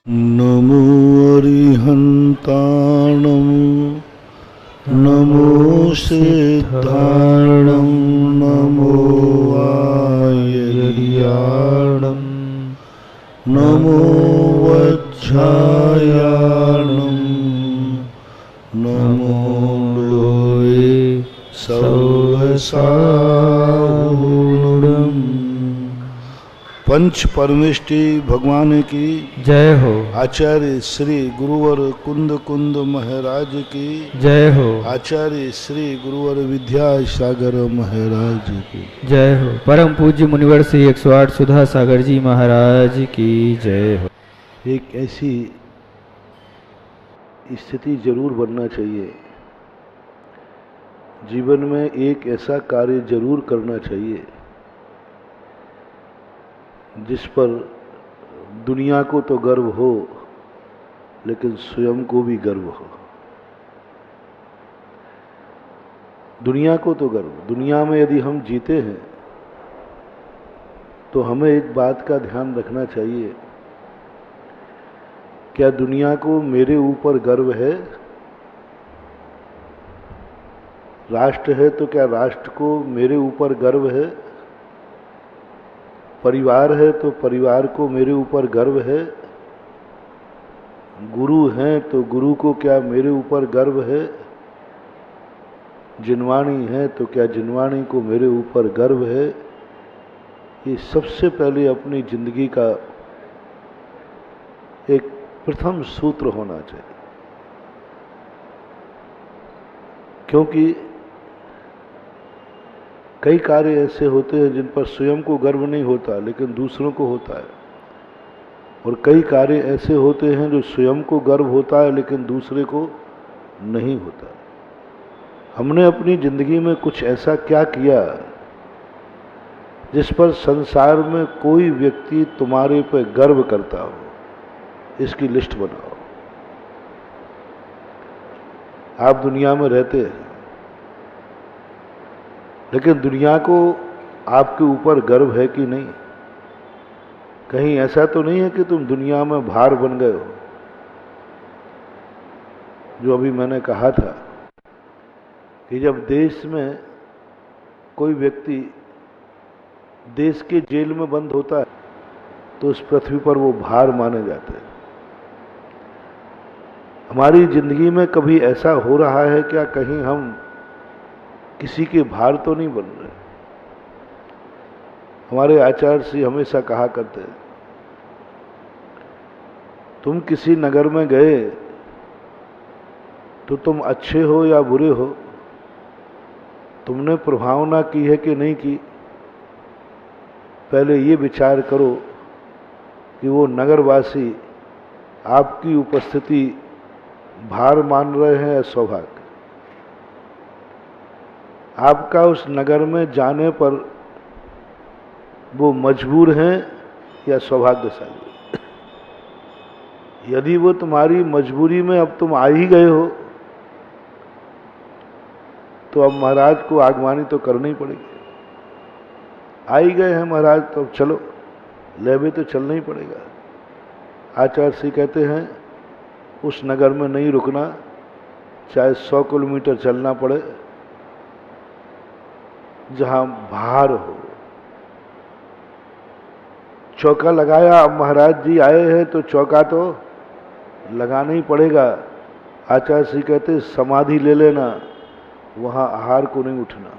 नमो अरिहन्ताणं नमो सिद्धाणं नमो आयर्याणं नमो वज्रायाणं नमो लोये सर्वसाहुणम्। पंच परमेष्टि भगवान की जय हो। आचार्य श्री गुरुवर कुंद कुंद महाराज की जय हो। आचार्य श्री गुरुवर विद्यासागर महाराज की जय हो। परम पूज्य मुनिवर श्री 108 सुधा सागर जी महाराज की जय हो। एक ऐसी स्थिति जरूर बनना चाहिए, जीवन में एक ऐसा कार्य जरूर करना चाहिए जिस पर दुनिया को तो गर्व हो लेकिन स्वयं को भी गर्व हो। दुनिया को तो गर्व, दुनिया में यदि हम जीते हैं तो हमें एक बात का ध्यान रखना चाहिए, क्या दुनिया को मेरे ऊपर गर्व है? राष्ट्र है तो क्या राष्ट्र को मेरे ऊपर गर्व है? परिवार है तो परिवार को मेरे ऊपर गर्व है? गुरु हैं तो गुरु को क्या मेरे ऊपर गर्व है? जिनवाणी है तो क्या जिनवाणी को मेरे ऊपर गर्व है? ये सबसे पहले अपनी जिंदगी का एक प्रथम सूत्र होना चाहिए, क्योंकि कई कार्य ऐसे होते हैं जिन पर स्वयं को गर्व नहीं होता लेकिन दूसरों को होता है, और कई कार्य ऐसे होते हैं जो स्वयं को गर्व होता है लेकिन दूसरे को नहीं होता। हमने अपनी जिंदगी में कुछ ऐसा क्या किया जिस पर संसार में कोई व्यक्ति तुम्हारे पर गर्व करता हो? इसकी लिस्ट बनाओ। आप दुनिया में रहते हैं लेकिन दुनिया को आपके ऊपर गर्व है कि नहीं? कहीं ऐसा तो नहीं है कि तुम दुनिया में भार बन गए हो? जो अभी मैंने कहा था कि जब देश में कोई व्यक्ति देश के जेल में बंद होता है तो उस पृथ्वी पर वो भार माने जाते हैं। हमारी जिंदगी में कभी ऐसा हो रहा है क्या कहीं हम किसी के भार तो नहीं बन रहे? हमारे आचार्य श्री हमेशा कहा करते हैं, तुम किसी नगर में गए तो तुम अच्छे हो या बुरे हो, तुमने प्रभावना की है कि नहीं की? पहले ये विचार करो कि वो नगरवासी आपकी उपस्थिति भार मान रहे हैं या सौभाग्य? आपका उस नगर में जाने पर वो मजबूर हैं या सौभाग्यशाली? यदि वो तुम्हारी मजबूरी में अब तुम आ ही गए हो तो अब महाराज को आगवानी तो करनी पड़ेगी। आ ही गए हैं महाराज तो अब चलो, लेबे तो चलना ही पड़ेगा। आचार्य श्री कहते हैं उस नगर में नहीं रुकना, चाहे 100 किलोमीटर चलना पड़े, जहां भार हो। चौका लगाया, अब महाराज जी आए हैं तो चौका तो लगाना ही पड़ेगा। आचार्य श्री कहते समाधि ले लेना, वहां आहार को नहीं उठना।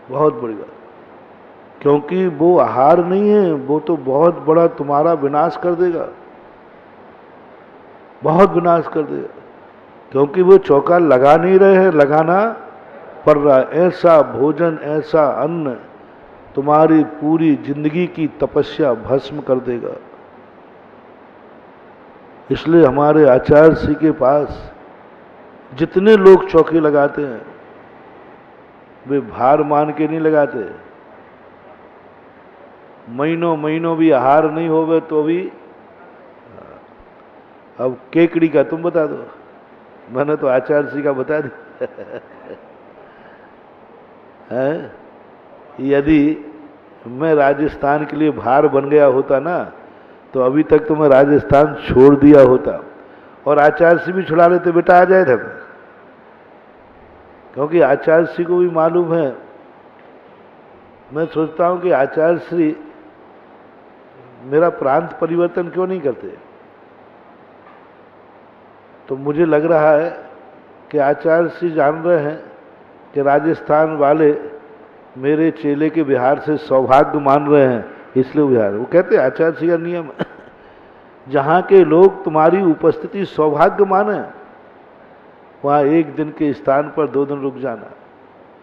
बहुत बड़ी बात, क्योंकि वो आहार नहीं है, वो तो बहुत बड़ा तुम्हारा विनाश कर देगा, बहुत विनाश कर देगा, क्योंकि वो चौका लगा नहीं रहे हैं, लगाना पड़ रहा है। ऐसा भोजन, ऐसा अन्न तुम्हारी पूरी जिंदगी की तपस्या भस्म कर देगा। इसलिए हमारे आचार्य श्री के पास जितने लोग चौके लगाते हैं वे भार मान के नहीं लगाते। महीनों महीनों भी आहार नहीं होवे तो भी, अब केकड़ी का तुम बता दो, मैंने तो आचार्य श्री का बता दिया है? यदि मैं राजस्थान के लिए भार बन गया होता ना तो अभी तक तो मैं राजस्थान छोड़ दिया होता और आचार्य श्री भी छुड़ा लेते, बेटा आ जाए था। क्योंकि आचार्य श्री को भी मालूम है, मैं सोचता हूं कि आचार्य श्री मेरा प्रांत परिवर्तन क्यों नहीं करते। तो मुझे लग रहा है कि आचार्य श्री जान रहे हैं कि राजस्थान वाले मेरे चेले के बिहार से सौभाग्य मान रहे हैं, इसलिए बिहार। वो कहते हैं आचार्य श्री का नियम है, जहाँ के लोग तुम्हारी उपस्थिति सौभाग्य माने, वहाँ एक दिन के स्थान पर 2 दिन रुक जाना,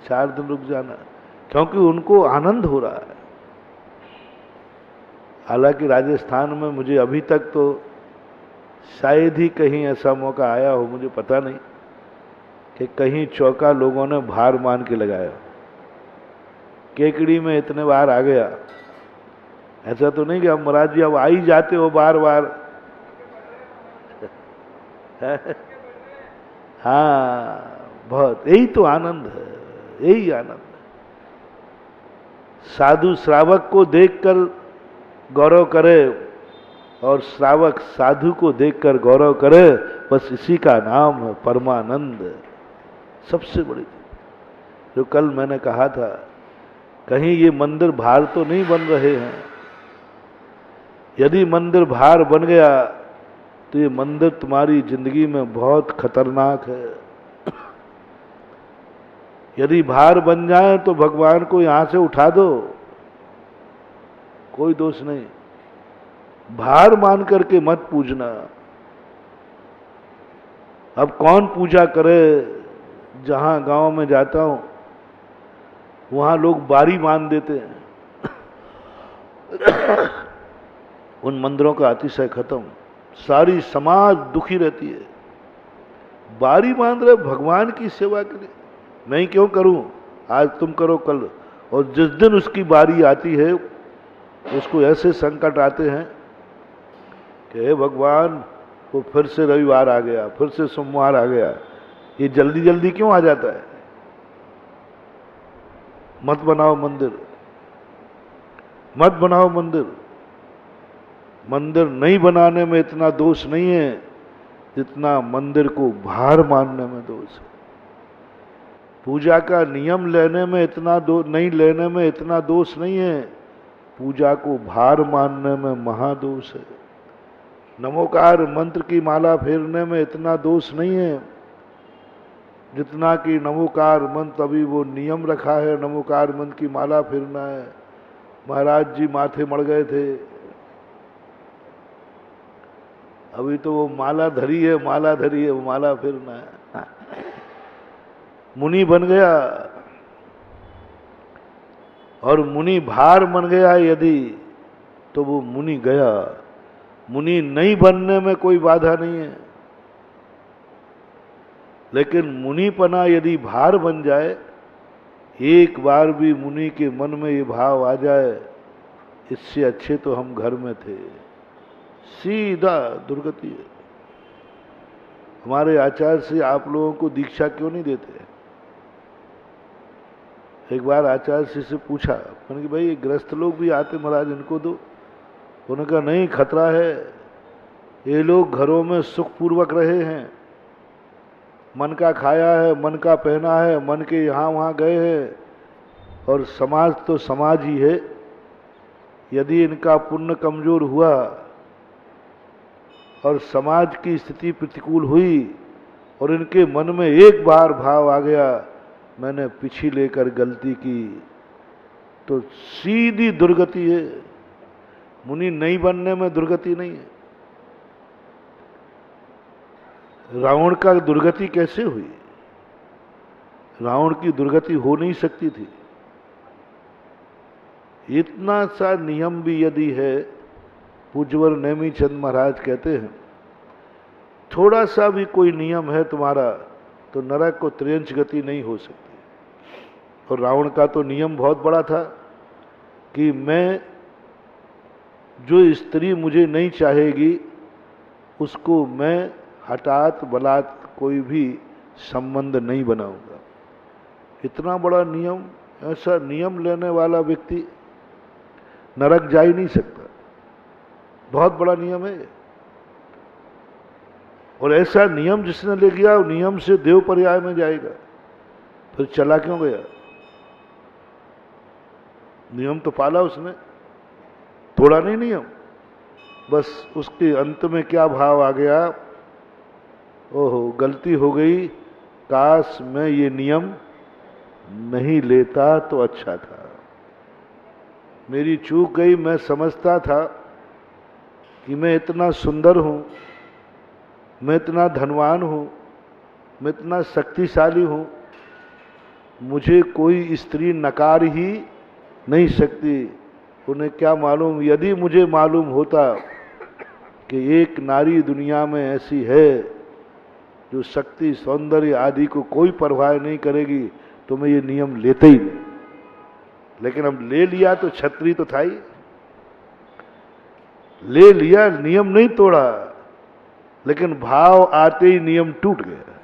4 दिन रुक जाना, क्योंकि उनको आनंद हो रहा है। हालांकि राजस्थान में मुझे अभी तक तो शायद ही कहीं ऐसा मौका आया हो, मुझे पता नहीं, कि कहीं चौका लोगों ने भार मान के लगाया। केकड़ी में इतने बार आ गया, ऐसा तो नहीं कि अब महाराज जी अब आ ही जाते हो बार बार। हाँ, बहुत, यही तो आनंद है, यही आनंद है। साधु श्रावक को देखकर गौरव करे और श्रावक साधु को देखकर गौरव करे, बस इसी का नाम है परमानंद। सबसे बड़ी चीज जो कल मैंने कहा था, कहीं ये मंदिर भार तो नहीं बन रहे हैं। यदि मंदिर भार बन गया तो ये मंदिर तुम्हारी जिंदगी में बहुत खतरनाक है। यदि भार बन जाए तो भगवान को यहां से उठा दो, कोई दोष नहीं। भार मान करके मत पूजना। अब कौन पूजा करे? जहां गांव में जाता हूं वहां लोग बारी मान देते हैं। उन मंदिरों का अतिशय खत्म, सारी समाज दुखी रहती है। बारी मान रहे भगवान की सेवा के लिए, मैं क्यों करूं? आज तुम करो कल, और जिस दिन उसकी बारी आती है उसको ऐसे संकट आते हैं कि हे भगवान, वो फिर से रविवार आ गया, फिर से सोमवार आ गया, ये जल्दी जल्दी क्यों आ जाता है? मत बनाओ मंदिर, मत बनाओ मंदिर। मंदिर नहीं बनाने में इतना दोष नहीं है जितना मंदिर को भार मानने में दोष है। पूजा का नियम लेने में नहीं लेने में इतना दोष नहीं है, पूजा को भार मानने में महादोष है। नमोकार मंत्र की माला फेरने में इतना दोष नहीं है जितना कि नमोकार मंत्र, अभी वो नियम रखा है नमोकार मंत्र की माला फेरना है। महाराज जी माथे मड़ गए थे, अभी तो वो माला धरी है, माला धरी है, वो माला फेरना है। मुनि बन गया, और मुनि भार बन गया यदि, तो वो मुनि गया। मुनि नहीं बनने में कोई बाधा नहीं है, लेकिन मुनिपना यदि भार बन जाए, एक बार भी मुनि के मन में ये भाव आ जाए, इससे अच्छे तो हम घर में थे, सीधा दुर्गति है। हमारे आचार्य से आप लोगों को दीक्षा क्यों नहीं देते? एक बार आचार्य से पूछा, मैंने कि भाई ये ग्रस्त लोग भी आते महाराज, इनको दो। उन्होंने कहा नहीं, खतरा है, ये लोग घरों में सुखपूर्वक रहे हैं, मन का खाया है, मन का पहना है, मन के यहाँ वहाँ गए हैं, और समाज तो समाज ही है। यदि इनका पुण्य कमजोर हुआ और समाज की स्थिति प्रतिकूल हुई और इनके मन में एक बार भाव आ गया मैंने पीछे लेकर गलती की, तो सीधी दुर्गति है। मुनि नहीं बनने में दुर्गति नहीं है। रावण का दुर्गति कैसे हुई? रावण की दुर्गति हो नहीं सकती थी। इतना सा नियम भी यदि है, पूज्यवर नेमी चंद महाराज कहते हैं, थोड़ा सा भी कोई नियम है तुम्हारा तो नरक को त्रियंश गति नहीं हो सकती। और रावण का तो नियम बहुत बड़ा था कि मैं, जो स्त्री मुझे नहीं चाहेगी उसको मैं हठात बलात् कोई भी संबंध नहीं बनाऊंगा। इतना बड़ा नियम, ऐसा नियम लेने वाला व्यक्ति नरक जा ही नहीं सकता। बहुत बड़ा नियम है। और ऐसा नियम जिसने ले गया वो नियम से देव पर्याय में जाएगा, फिर चला क्यों गया? नियम तो पाला उसने, तोड़ा नहीं नियम। बस उसके अंत में क्या भाव आ गया, ओहो गलती हो गई, काश मैं ये नियम नहीं लेता तो अच्छा था, मेरी चूक गई। मैं समझता था कि मैं इतना सुंदर हूं, मैं इतना धनवान हूं, मैं इतना शक्तिशाली हूं, मुझे कोई स्त्री नकार ही नहीं सकती। उन्हें क्या मालूम, यदि मुझे मालूम होता कि एक नारी दुनिया में ऐसी है जो शक्ति सौंदर्य आदि को कोई परवाह नहीं करेगी, तो मैं ये नियम लेते ही नहीं। लेकिन अब ले लिया तो छत्री तो था ही, ले लिया, नियम नहीं तोड़ा, लेकिन भाव आते ही नियम टूट गया,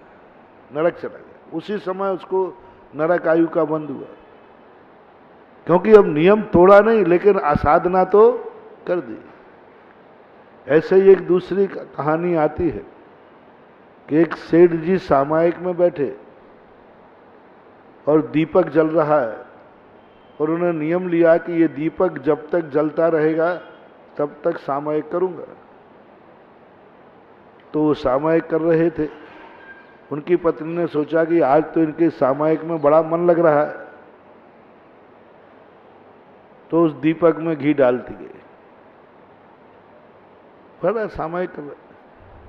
नरक चला गया। उसी समय उसको नरक आयु का बंद हुआ, क्योंकि अब नियम तोड़ा नहीं लेकिन असाधना तो कर दी। ऐसे ही एक दूसरी कहानी आती है कि एक सेठ जी सामायिक में बैठे और दीपक जल रहा है, और उन्होंने नियम लिया कि ये दीपक जब तक जलता रहेगा तब तक सामायिक करूंगा। तो वो सामायिक कर रहे थे। उनकी पत्नी ने सोचा कि आज तो इनके सामायिक में बड़ा मन लग रहा है, तो उस दीपक में घी डालती गई, बड़ा सामायिक कर रहे।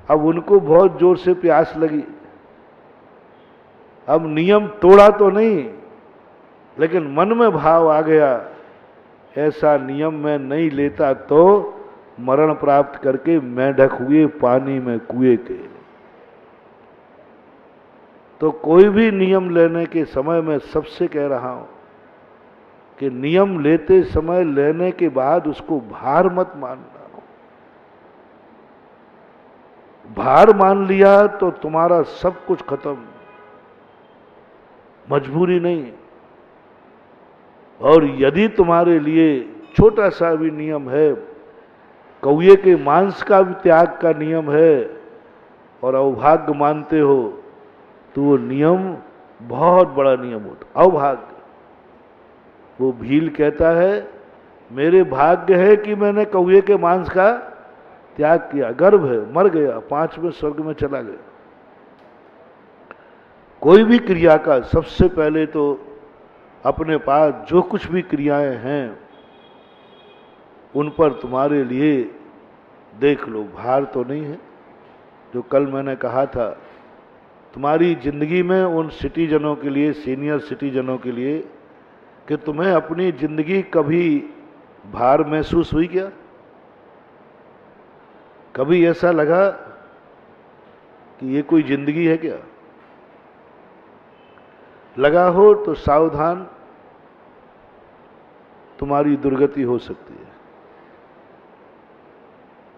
अब उनको बहुत जोर से प्यास लगी। अब नियम तोड़ा तो नहीं, लेकिन मन में भाव आ गया, ऐसा नियम मैं नहीं लेता तो मरण प्राप्त करके मेंढक हुए पानी में कुएं के। तो कोई भी नियम लेने के समय मैं सबसे कह रहा हूं कि नियम लेते समय लेने के बाद उसको भार मत मानना। भार मान लिया तो तुम्हारा सब कुछ खत्म, मजबूरी नहीं। और यदि तुम्हारे लिए छोटा सा भी नियम है, कौए के मांस का भी त्याग का नियम है, और अवभाग्य मानते हो, तो वो नियम बहुत बड़ा नियम होता। अवभाग्य, वो भील कहता है मेरे भाग्य है कि मैंने कौए के मांस का त्याग किया, गर्भ है, मर गया, 5वें स्वर्ग में चला गया। कोई भी क्रिया का सबसे पहले तो अपने पास जो कुछ भी क्रियाएं हैं उन पर तुम्हारे लिए देख लो, भार तो नहीं है। जो कल मैंने कहा था, तुम्हारी जिंदगी में उन सिटीजनों के लिए, सीनियर सिटीजनों के लिए, कि तुम्हें अपनी जिंदगी कभी भार महसूस हुई क्या? कभी ऐसा लगा कि ये कोई जिंदगी है क्या? लगा हो तो सावधान, तुम्हारी दुर्गति हो सकती है।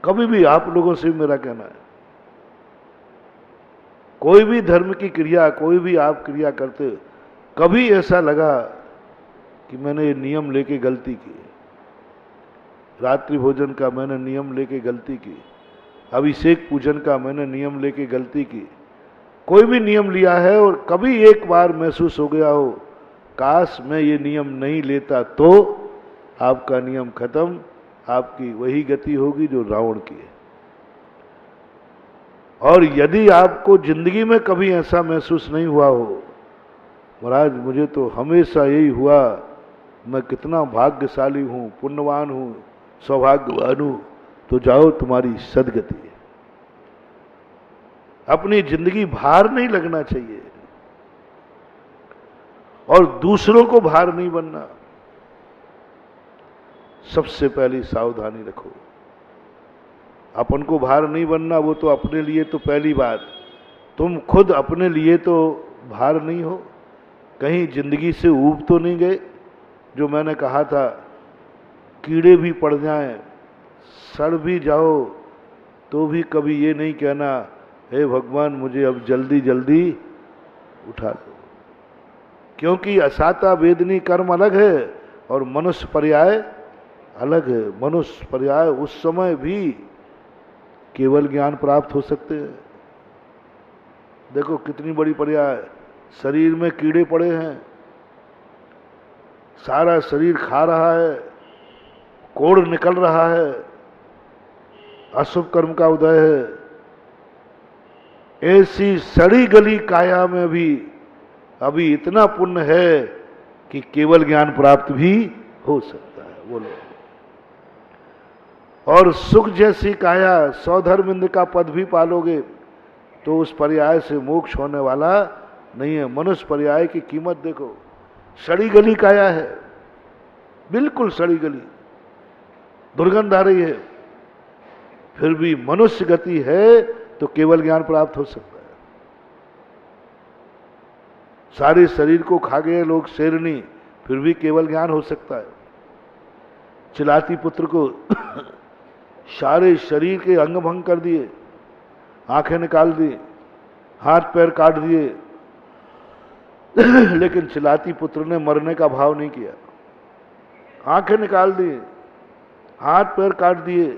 कभी भी आप लोगों से मेरा कहना है, कोई भी धर्म की क्रिया, कोई भी आप क्रिया करते हो, कभी ऐसा लगा कि मैंने ये नियम लेके गलती की, रात्रि भोजन का मैंने नियम लेके गलती की, अभिषेक पूजन का मैंने नियम लेके गलती की, कोई भी नियम लिया है और कभी एक बार महसूस हो गया हो काश मैं ये नियम नहीं लेता, तो आपका नियम खत्म, आपकी वही गति होगी जो रावण की है। और यदि आपको जिंदगी में कभी ऐसा महसूस नहीं हुआ हो, महाराज मुझे तो हमेशा यही हुआ, मैं कितना भाग्यशाली हूं, पुण्यवान हूं, सौभाग्यवान हूं, तो जाओ, तुम्हारी सदगति है। अपनी जिंदगी भार नहीं लगना चाहिए, और दूसरों को भार नहीं बनना। सबसे पहली सावधानी रखो, अपन को भार नहीं बनना। वो तो अपने लिए तो पहली बात, तुम खुद अपने लिए तो भार नहीं हो, कहीं जिंदगी से ऊब तो नहीं गए। जो मैंने कहा था, कीड़े भी पड़ जाएं, सड़ भी जाओ, तो भी कभी ये नहीं कहना हे भगवान मुझे अब जल्दी जल्दी उठा दो, क्योंकि असाता वेदनी कर्म अलग है और मनुष्य पर्याय अलग है। मनुष्य पर्याय उस समय भी केवल ज्ञान प्राप्त हो सकते हैं। देखो कितनी बड़ी पर्याय, शरीर में कीड़े पड़े हैं, सारा शरीर खा रहा है, कोढ़ निकल रहा है, अशुभ कर्म का उदय है। ऐसी सड़ी गली काया में भी अभी इतना पुण्य है कि केवल ज्ञान प्राप्त भी हो सकता है। बोलो। और सुख जैसी काया, सौधर्म इंद्र का पद भी पालोगे तो उस पर्याय से मोक्ष होने वाला नहीं है। मनुष्य पर्याय की कीमत देखो, सड़ी गली काया है, बिल्कुल सड़ी गली, दुर्गंध आ रही है, फिर भी मनुष्य गति है तो केवल ज्ञान प्राप्त हो सकता है। सारे शरीर को खा गए लोग शेरनी, फिर भी केवल ज्ञान हो सकता है। चिलाती पुत्र को सारे शरीर के अंग भंग कर दिए, आंखें निकाल दी, हाथ पैर काट दिए, लेकिन चिलाती पुत्र ने मरने का भाव नहीं किया। आंखें निकाल दी, हाथ पैर काट दिए।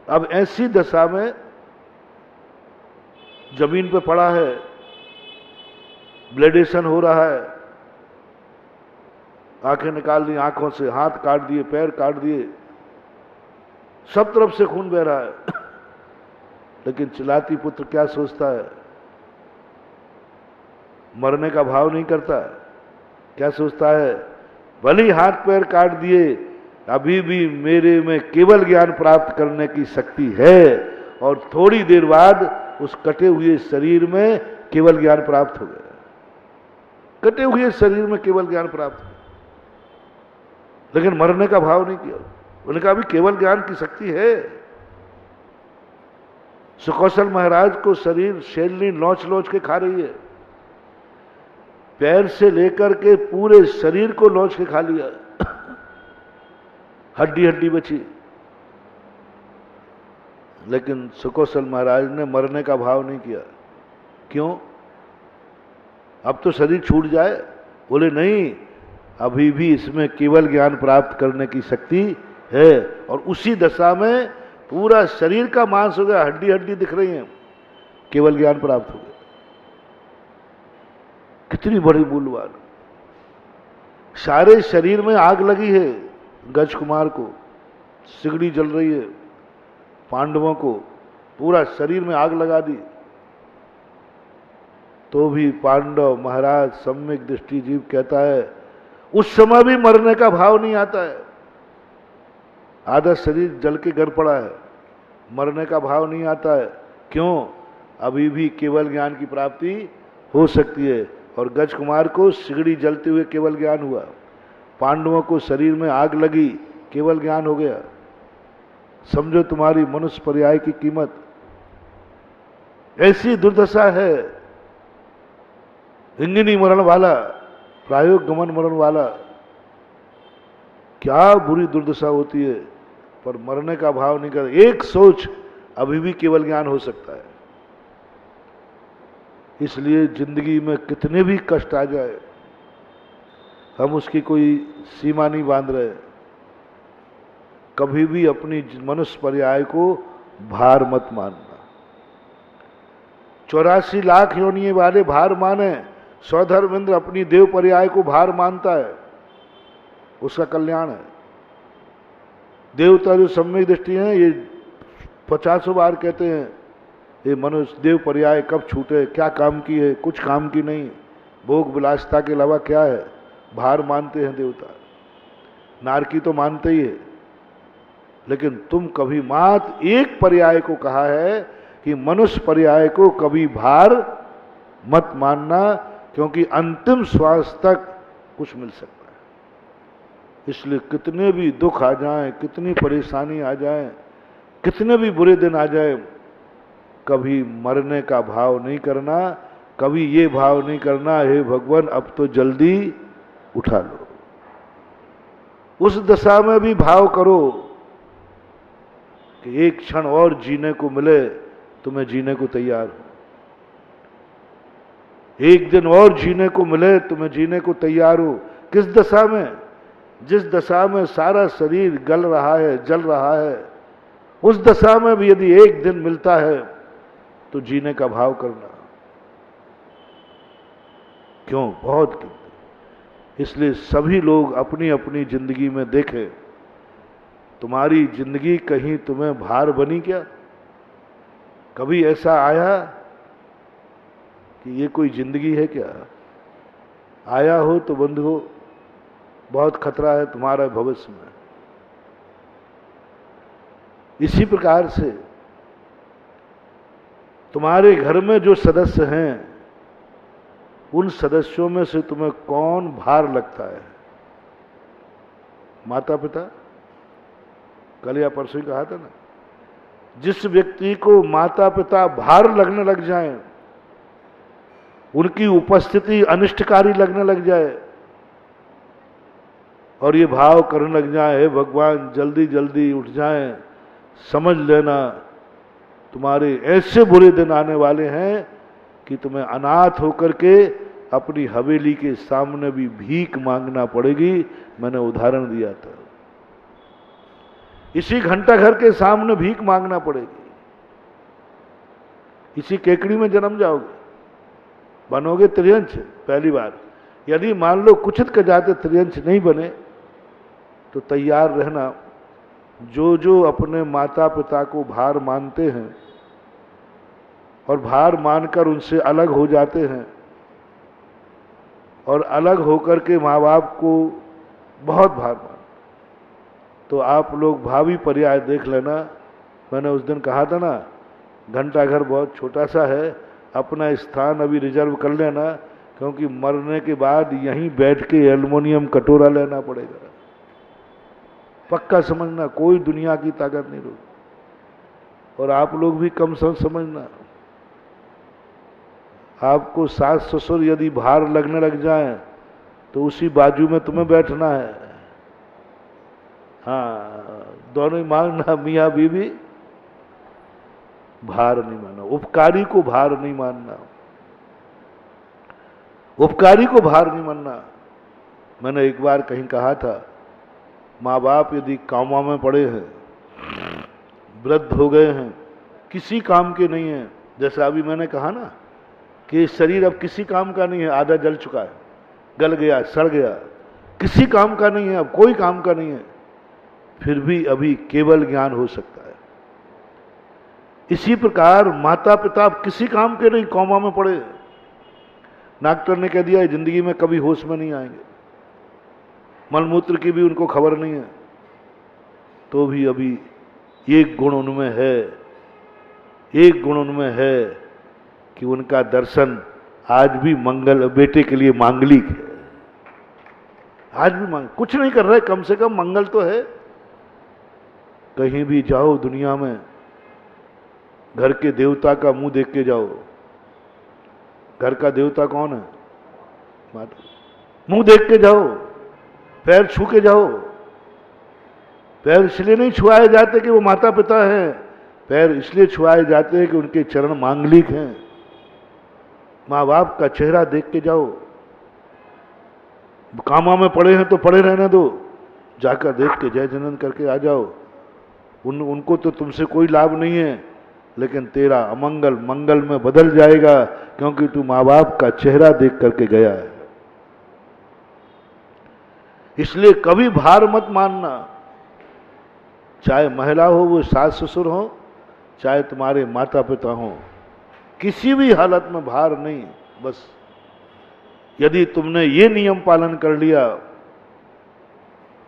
अब ऐसी दशा में जमीन पे पड़ा है, ब्लडेशन हो रहा है, आंखें निकाल दी, आंखों से हाथ काट दिए, पैर काट दिए, सब तरफ से खून बह रहा है। लेकिन चिलाती पुत्र क्या सोचता है? मरने का भाव नहीं करता है। क्या सोचता है? भले हाथ पैर काट दिए, अभी भी मेरे में केवल ज्ञान प्राप्त करने की शक्ति है, और थोड़ी देर बाद उस कटे हुए शरीर में केवल ज्ञान प्राप्त हो गया। कटे हुए शरीर में केवल ज्ञान प्राप्त हो, लेकिन मरने का भाव नहीं किया। उन्होंने कहा अभी केवल ज्ञान की शक्ति है। सुकौशल महाराज को शरीर शेरनी नोच नोच के खा रही है, पैर से लेकर के पूरे शरीर को नोच के खा लिया, हड्डी हड्डी बची। लेकिन सुकौशल महाराज ने मरने का भाव नहीं किया। क्यों? अब तो शरीर छूट जाए। बोले नहीं, अभी भी इसमें केवल ज्ञान प्राप्त करने की शक्ति है। और उसी दशा में पूरा शरीर का मांस हो गया, हड्डी हड्डी दिख रही है, केवल ज्ञान प्राप्त हो गया। कितनी बड़ी मूल्यवान। सारे शरीर में आग लगी है, गज कुमार को सिगड़ी जल रही है, पांडवों को पूरा शरीर में आग लगा दी, तो भी पांडव महाराज सम्यक दृष्टि जीव कहता है उस समय भी मरने का भाव नहीं आता है। आधा शरीर जल के गिर पड़ा है, मरने का भाव नहीं आता है। क्यों? अभी भी केवल ज्ञान की प्राप्ति हो सकती है। और गज कुमार को सिगड़ी जलते हुए केवल ज्ञान हुआ, पांडवों को शरीर में आग लगी, केवल ज्ञान हो गया। समझो तुम्हारी मनुष्य पर्याय की कीमत। ऐसी दुर्दशा है। इंगिनी मरण वाला, प्रायोग गमन मरण वाला, क्या बुरी दुर्दशा होती है, पर मरने का भाव नहीं कर। एक सोच, अभी भी केवल ज्ञान हो सकता है। इसलिए जिंदगी में कितने भी कष्ट आ जाए, हम उसकी कोई सीमा नहीं बांध रहे। कभी भी अपनी मनुष्य पर्याय को भार मत मानना। 84 लाख योनि वाले भार माने, स्वधर्म इंद्र अपनी देव पर्याय को भार मानता है, उसका कल्याण है। देवता जो सम्यक दृष्टि है, ये 50 बार कहते हैं ये मनुष्य देव पर्याय कब छूटे, क्या काम की है, कुछ काम की नहीं, भोग विलासता के अलावा क्या है, भार मानते हैं देवता। नारकी तो मानते ही है, लेकिन तुम कभी मात्र एक पर्याय को कहा है कि मनुष्य पर्याय को कभी भार मत मानना, क्योंकि अंतिम श्वास तक कुछ मिल सकता है। इसलिए कितने भी दुख आ जाएं, कितनी परेशानी आ जाए, कितने भी बुरे दिन आ जाए, कभी मरने का भाव नहीं करना, कभी ये भाव नहीं करना हे भगवान अब तो जल्दी उठा लो। उस दशा में भी भाव करो कि एक क्षण और जीने को मिले तो मैं जीने को तैयार हूं, एक दिन और जीने को मिले तो मैं जीने को तैयार हूं। किस दशा में? जिस दशा में सारा शरीर गल रहा है, जल रहा है, उस दशा में भी यदि एक दिन मिलता है तो जीने का भाव करना। क्यों? बहुत कीमती। इसलिए सभी लोग अपनी अपनी जिंदगी में देखें, तुम्हारी जिंदगी कहीं तुम्हें भार बनी क्या? कभी ऐसा आया कि ये कोई जिंदगी है क्या? आया हो तो बंधुओं बहुत खतरा है तुम्हारा भविष्य में। इसी प्रकार से तुम्हारे घर में जो सदस्य हैं, उन सदस्यों में से तुम्हें कौन भार लगता है? माता पिता? कल या परसों ही कहा था ना, जिस व्यक्ति को माता पिता भार लगने लग जाएं, उनकी उपस्थिति अनिष्टकारी लगने लग जाए और ये भाव करने लग जाए, हे भगवान जल्दी जल्दी उठ जाएं, समझ लेना तुम्हारे ऐसे बुरे दिन आने वाले हैं कि तुम्हें अनाथ होकर के अपनी हवेली के सामने भी भीख मांगना पड़ेगी। मैंने उदाहरण दिया था, इसी घंटा घर के सामने भीख मांगना पड़ेगी। इसी केकड़ी में जन्म जाओगे, बनोगे त्रियंश पहली बार। यदि मान लो कुचित के जाते त्रियंश नहीं बने तो तैयार रहना, जो जो अपने माता पिता को भार मानते हैं और भार मानकर उनसे अलग हो जाते हैं और अलग होकर के माँ बाप को बहुत भार मान, तो आप लोग भावी पर्याय देख लेना। मैंने उस दिन कहा था ना, घंटा घर बहुत छोटा सा है, अपना स्थान अभी रिजर्व कर लेना, क्योंकि मरने के बाद यहीं बैठ के एल्युमिनियम कटोरा लेना पड़ेगा। पक्का समझना, कोई दुनिया की ताकत नहीं रोक। और आप लोग भी कम समझना, आपको सास ससुर यदि भार लगने लग जाए तो उसी बाजू में तुम्हें बैठना है। हाँ, दोनों ही मांगना, मियाँ बीवी भार नहीं मानना, उपकारी को भार नहीं मानना, उपकारी को भार नहीं मानना। मैंने एक बार कहीं कहा था, माँ बाप यदि कामों में पड़े हैं, वृद्ध हो गए हैं, किसी काम के नहीं है, जैसा अभी मैंने कहा ना कि शरीर अब किसी काम का नहीं है, आधा जल चुका है, गल गया, सड़ गया, किसी काम का नहीं है, अब कोई काम का नहीं है, फिर भी अभी केवल ज्ञान हो सकता है। इसी प्रकार माता पिता अब किसी काम के नहीं, कोमा में पड़े। डॉक्टर ने कह दिया जिंदगी में कभी होश में नहीं आएंगे, मलमूत्र की भी उनको खबर नहीं है, तो भी अभी एक गुण उनमें है, एक गुण उनमें है कि उनका दर्शन आज भी मंगल बेटे के लिए मांगलिक है। आज भी मांग, कुछ नहीं कर रहे, कम से कम मंगल तो है। कहीं भी जाओ दुनिया में, घर के देवता का मुंह देख के जाओ। घर का देवता कौन है? माता। मुंह देख के जाओ, पैर छू के जाओ। पैर इसलिए नहीं छुआए जाते कि वो माता पिता हैं, पैर इसलिए छुआए जाते हैं कि उनके चरण मांगलिक हैं। माँ बाप का चेहरा देख के जाओ। कामा में पड़े हैं तो पड़े रहने दो, जाकर देख के जय जनन करके आ जाओ। उनको तो तुमसे कोई लाभ नहीं है, लेकिन तेरा अमंगल मंगल में बदल जाएगा, क्योंकि तू माँ बाप का चेहरा देख करके गया है। इसलिए कभी भार मत मानना, चाहे महिला हो, वो सास ससुर हो, चाहे तुम्हारे माता पिता हो, किसी भी हालत में भार नहीं। बस यदि तुमने ये नियम पालन कर लिया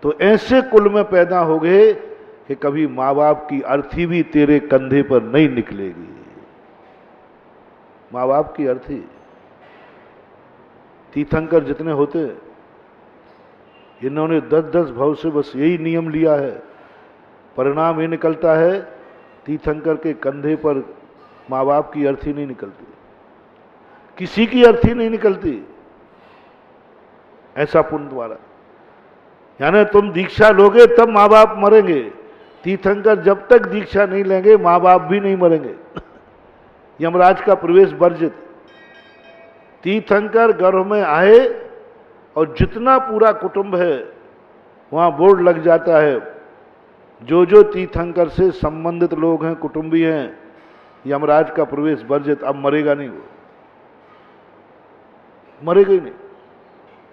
तो ऐसे कुल में पैदा हो गए कि कभी माँ बाप की अर्थी भी तेरे कंधे पर नहीं निकलेगी। माँ बाप की अर्थी, तीर्थंकर जितने होते, इन्होंने 10-10 भाव से बस यही नियम लिया है। परिणाम ये निकलता है, तीर्थंकर के कंधे पर माँ बाप की अर्थी नहीं निकलती, किसी की अर्थी नहीं निकलती। ऐसा पुण्य द्वारा, यानी तुम दीक्षा लोगे तब माँ बाप मरेंगे। तीर्थंकर जब तक दीक्षा नहीं लेंगे, माँ बाप भी नहीं मरेंगे। यमराज का प्रवेश वर्जित। तीर्थंकर गर्भ में आए और जितना पूरा कुटुंब है वहां बोर्ड लग जाता है, जो जो तीर्थंकर से संबंधित लोग हैं, कुटुंबी हैं, यमराज का प्रवेश वर्जित। अब मरेगा नहीं, वो मरेगा ही नहीं।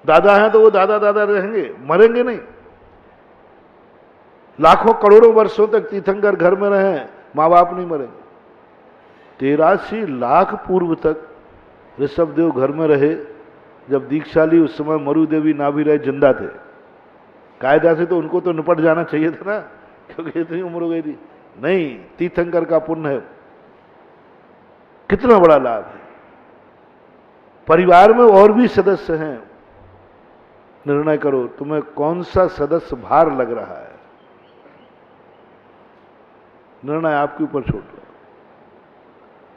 दादा हैं तो वो दादा दादा रहेंगे, मरेंगे नहीं। लाखों करोड़ों वर्षों तक तीर्थंकर घर में रहे, माँ बाप नहीं मरेंगे। 83 लाख पूर्व तक ऋषभदेव घर में रहे। जब दीक्षा ली उस समय मरु देवी नाभि रहे जिंदा थे। कायदा से तो उनको तो निपट जाना चाहिए था ना, क्योंकि इतनी उम्र हो गई थी। नहीं, तीर्थंकर का पुण्य है। कितना बड़ा लाभ है। परिवार में और भी सदस्य हैं, निर्णय करो तुम्हें कौन सा सदस्य भार लग रहा है। निर्णय आपके ऊपर छोड़ दो।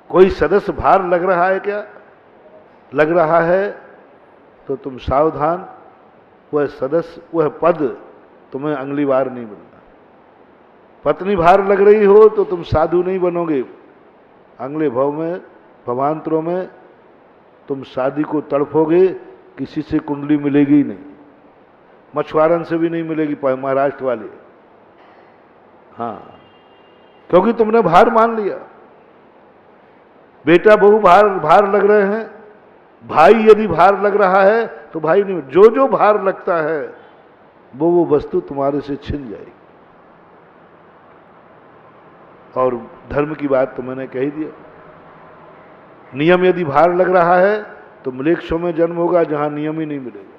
कोई सदस्य भार लग रहा है क्या? लग रहा है तो तुम सावधान, वह सदस्य, वह पद तुम्हें अगली बार नहीं मिलना। पत्नी भार लग रही हो तो तुम साधु नहीं बनोगे। अगले भव में, भवांतरों में तुम शादी को तड़पोगे, किसी से कुंडली मिलेगी ही नहीं। मछुआरन से भी नहीं मिलेगी, महाराष्ट्र वाले। हाँ, क्योंकि तुमने भार मान लिया। बेटा बहू भार लग रहे हैं, भाई यदि भार लग रहा है तो भाई नहीं, जो जो भार लगता है वो वस्तु तुम्हारे से छिन जाएगी। और धर्म की बात तो मैंने कही दिया। नियम यदि भार लग रहा है तो मलेच्छों में जन्म होगा जहां नियम ही नहीं मिलेगा।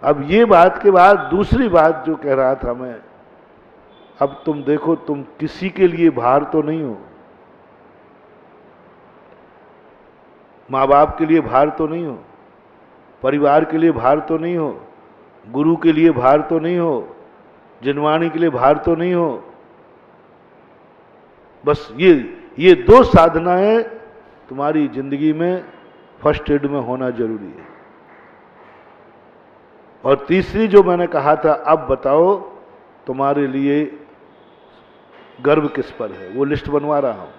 अब ये बात के बाद दूसरी बात जो कह रहा था मैं, अब तुम देखो, तुम किसी के लिए भार तो नहीं हो। माँ बाप के लिए भार तो नहीं हो, परिवार के लिए भार तो नहीं हो, गुरु के लिए भार तो नहीं हो, जिनवाणी के लिए भार तो नहीं हो। बस ये दो साधनाएं तुम्हारी जिंदगी में फर्स्ट एड में होना जरूरी है। और तीसरी जो मैंने कहा था, अब बताओ तुम्हारे लिए गर्व किस पर है, वो लिस्ट बनवा रहा हूं।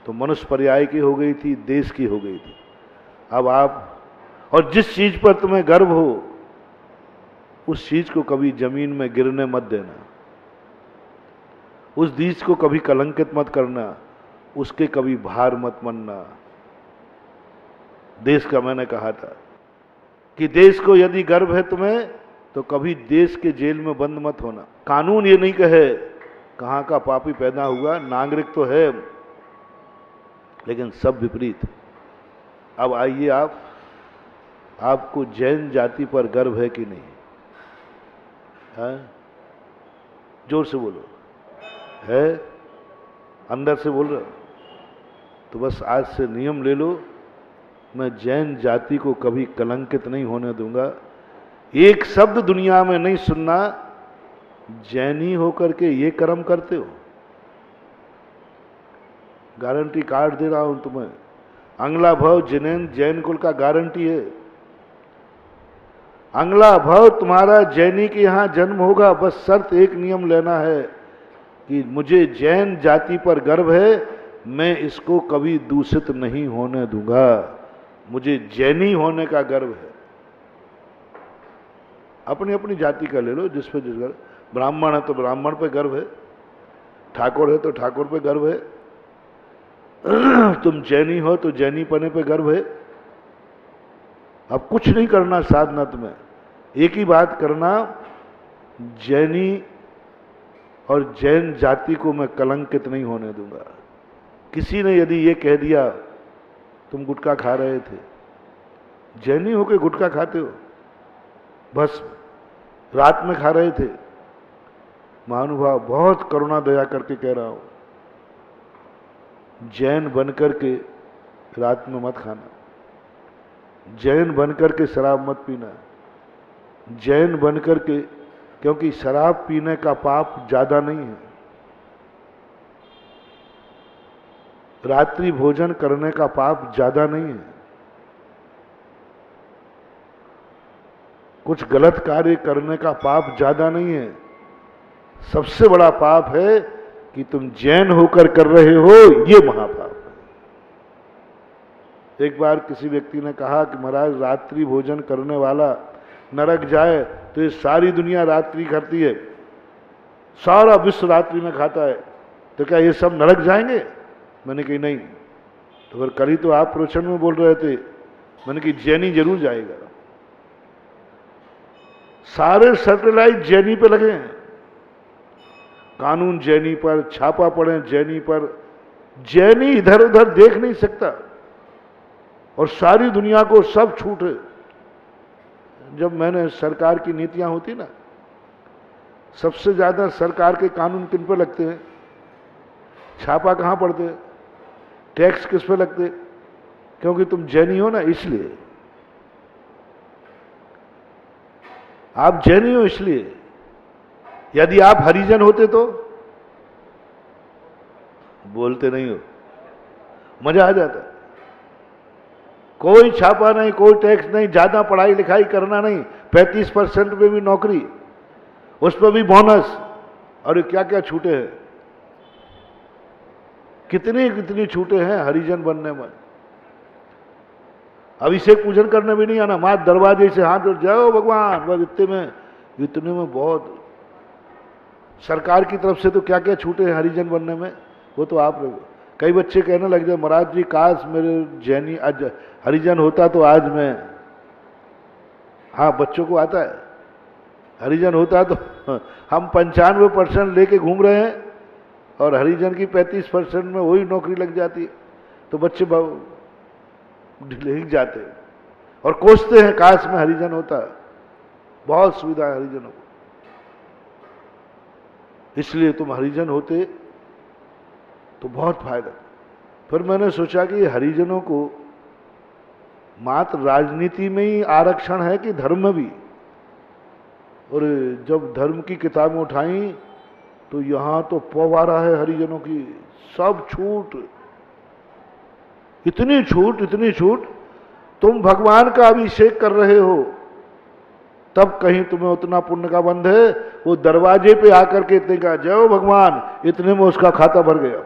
तो मनुष्य पर्याय की हो गई थी, देश की हो गई थी। अब आप, और जिस चीज पर तुम्हें गर्व हो उस चीज को कभी जमीन में गिरने मत देना, उस चीज को कभी कलंकित मत करना, उसके कभी भार मत मानना। देश का मैंने कहा था कि देश को यदि गर्व है तुम्हें तो कभी देश के जेल में बंद मत होना। कानून ये नहीं कहे कहां का पापी पैदा हुआ, नागरिक तो है, लेकिन सब विपरीत। अब आइए, आपको जैन जाति पर गर्व है कि नहीं है? जोर से बोलो। है? अंदर से बोल रहे हो? तो बस आज से नियम ले लो, मैं जैन जाति को कभी कलंकित नहीं होने दूंगा। एक शब्द दुनिया में नहीं सुनना जैनी होकर के ये कर्म करते हो। गारंटी कार्ड दे रहा हूं तुम्हें। अंगला भव जिनेन जैन कुल का गारंटी है। अंगला भव तुम्हारा जैनी के यहां जन्म होगा। बस शर्त एक नियम लेना है कि मुझे जैन जाति पर गर्व है, मैं इसको कभी दूषित नहीं होने दूंगा। मुझे जैनी होने का गर्व है। अपनी अपनी जाति का ले लो, जिस पे जिस गर्व। ब्राह्मण है तो ब्राह्मण पे गर्व है, ठाकुर है तो ठाकुर पे गर्व है, तुम जैनी हो तो जैनी पने पे गर्व है। अब कुछ नहीं करना साधना तुम्हें, एक ही बात करना, जैनी और जैन जाति को मैं कलंकित नहीं होने दूंगा। किसी ने यदि ये कह दिया तुम गुटखा खा रहे थे, जैनी होके गुटखा खाते हो, बस रात में खा रहे थे, महानुभाव बहुत करुणा दया करके कह रहा हूं, जैन बनकर के रात में मत खाना, जैन बनकर के शराब मत पीना, जैन बनकर के, क्योंकि शराब पीने का पाप ज्यादा नहीं है, रात्रि भोजन करने का पाप ज्यादा नहीं है, कुछ गलत कार्य करने का पाप ज्यादा नहीं है। सबसे बड़ा पाप है कि तुम जैन होकर कर रहे हो, ये महापाप है। एक बार किसी व्यक्ति ने कहा कि महाराज रात्रि भोजन करने वाला नरक जाए तो ये सारी दुनिया रात्रि करती है, सारा विश्व रात्रि में खाता है, तो क्या ये सब नरक जाएंगे? मैंने कही नहीं। तो फिर कल ही तो आप प्रवचन में बोल रहे थे। मैंने कही जैनी जरूर जाएगा। सारे सैटेलाइट जैनी पे लगे हैं, कानून जैनी पर, छापा पड़े जैनी पर। जैनी इधर उधर देख नहीं सकता और सारी दुनिया को सब छूट है। जब मैंने सरकार की नीतियां होती ना, सबसे ज्यादा सरकार के कानून किन पे लगते हैं? छापा कहां पड़ते हैं? टैक्स किस पे लगते? क्योंकि तुम जैनी हो ना, इसलिए। आप जैनी हो इसलिए। यदि आप हरिजन होते तो बोलते नहीं हो, मजा आ जाता। कोई छापा नहीं, कोई टैक्स नहीं, ज्यादा पढ़ाई लिखाई करना नहीं, 35% में भी नौकरी, उस पर भी बोनस। और क्या क्या छूटे हैं, कितनी कितनी छूटे हैं हरिजन बनने में। अभिषेक पूजन करने भी नहीं आना, मां दरवाजे से हाथ जोड़ जाओ भगवान, बस इतने में बहुत। सरकार की तरफ से तो क्या क्या छूटे हैं हरिजन बनने में, वो तो आप लोग। कई बच्चे कहने लग जाए, महाराज जी काश मेरे जैनी आज हरिजन होता तो आज मैं। हाँ, बच्चों को आता है। हरिजन होता तो हम 95% लेके घूम रहे हैं और हरिजन की 35% में वही नौकरी लग जाती, तो बच्चे ढिल जाते हैं और कोसते हैं काश में हरिजन होता। बहुत सुविधा है हरिजनों को, इसलिए तुम हरिजन होते तो बहुत फायदा। फिर मैंने सोचा कि हरिजनों को मात्र राजनीति में ही आरक्षण है कि धर्म में भी। और जब धर्म की किताबें उठाई तो यहां तो पवारा है हरिजनों की, सब छूट, इतनी छूट, इतनी छूट। तुम भगवान का अभिषेक कर रहे हो तब कहीं तुम्हें उतना पुण्य का बंध है, वो दरवाजे पे आकर के इतने का जय हो भगवान, इतने में उसका खाता भर गया।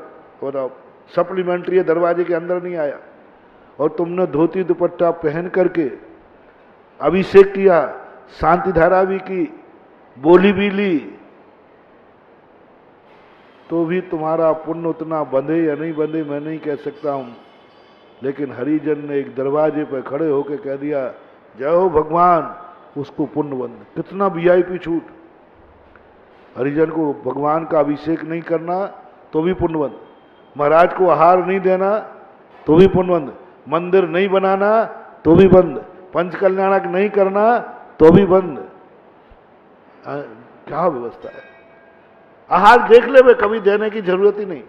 बताओ, सप्लीमेंट्री दरवाजे के अंदर नहीं आया। और तुमने धोती दुपट्टा पहन करके अभिषेक किया, शांति धारा भी की, बोली भी ली, तो भी तुम्हारा पुण्य उतना बंधे या नहीं बंधे मैं नहीं कह सकता हूं। लेकिन हरिजन ने एक दरवाजे पर खड़े होकर कह दिया जय हो भगवान, उसको पुण्य बंध। कितना वीआईपी छूट। हरिजन को भगवान का अभिषेक नहीं करना तो भी पुण्य बंध, महाराज को आहार नहीं देना तो भी पुण्य बंध, मंदिर नहीं बनाना तो भी बंद, पंच कल्याणक नहीं करना तो भी बंद। क्या व्यवस्था है। आहार देख ले, कभी देने की जरूरत ही नहीं।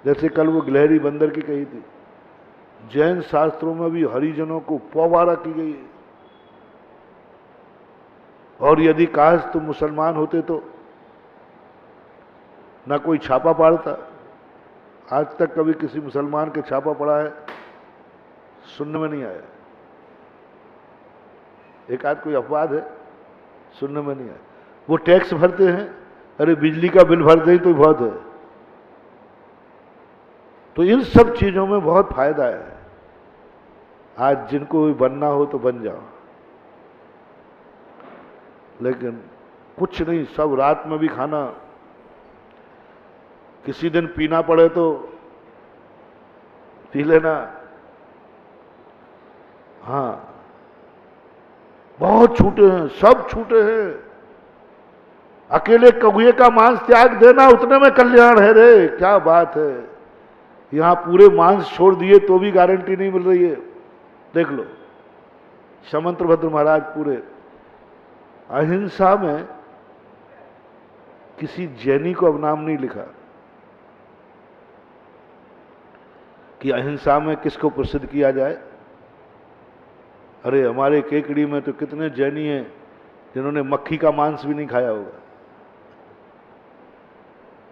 जैसे कल वो गिलहरी बंदर की कही थी, जैन शास्त्रों में भी हरिजनों को पवारा की गई है। और यदि काश तुम मुसलमान होते तो ना कोई छापा पड़ता। आज तक कभी किसी मुसलमान के छापा पड़ा है सुनने में नहीं आया। एक आध कोई अपवाद है, सुनने में नहीं आया। वो टैक्स भरते हैं, अरे बिजली का बिल भरते ही तो बहुत है। तो इन सब चीजों में बहुत फायदा है। आज जिनको भी बनना हो तो बन जाओ, लेकिन कुछ नहीं, सब रात में भी खाना। किसी दिन पीना पड़े तो पी लेना। हाँ, बहुत छूटे हैं, सब छूटे हैं। अकेले कौए का मांस त्याग देना उतने में कल्याण है रे, क्या बात है। यहां पूरे मांस छोड़ दिए तो भी गारंटी नहीं मिल रही है। देख लो, समंत्रभद्र महाराज पूरे अहिंसा में किसी जैनी को अब नाम नहीं लिखा कि अहिंसा में किसको प्रसिद्ध किया जाए। अरे हमारे केकड़ी में तो कितने जैनी हैं जिन्होंने मक्खी का मांस भी नहीं खाया होगा,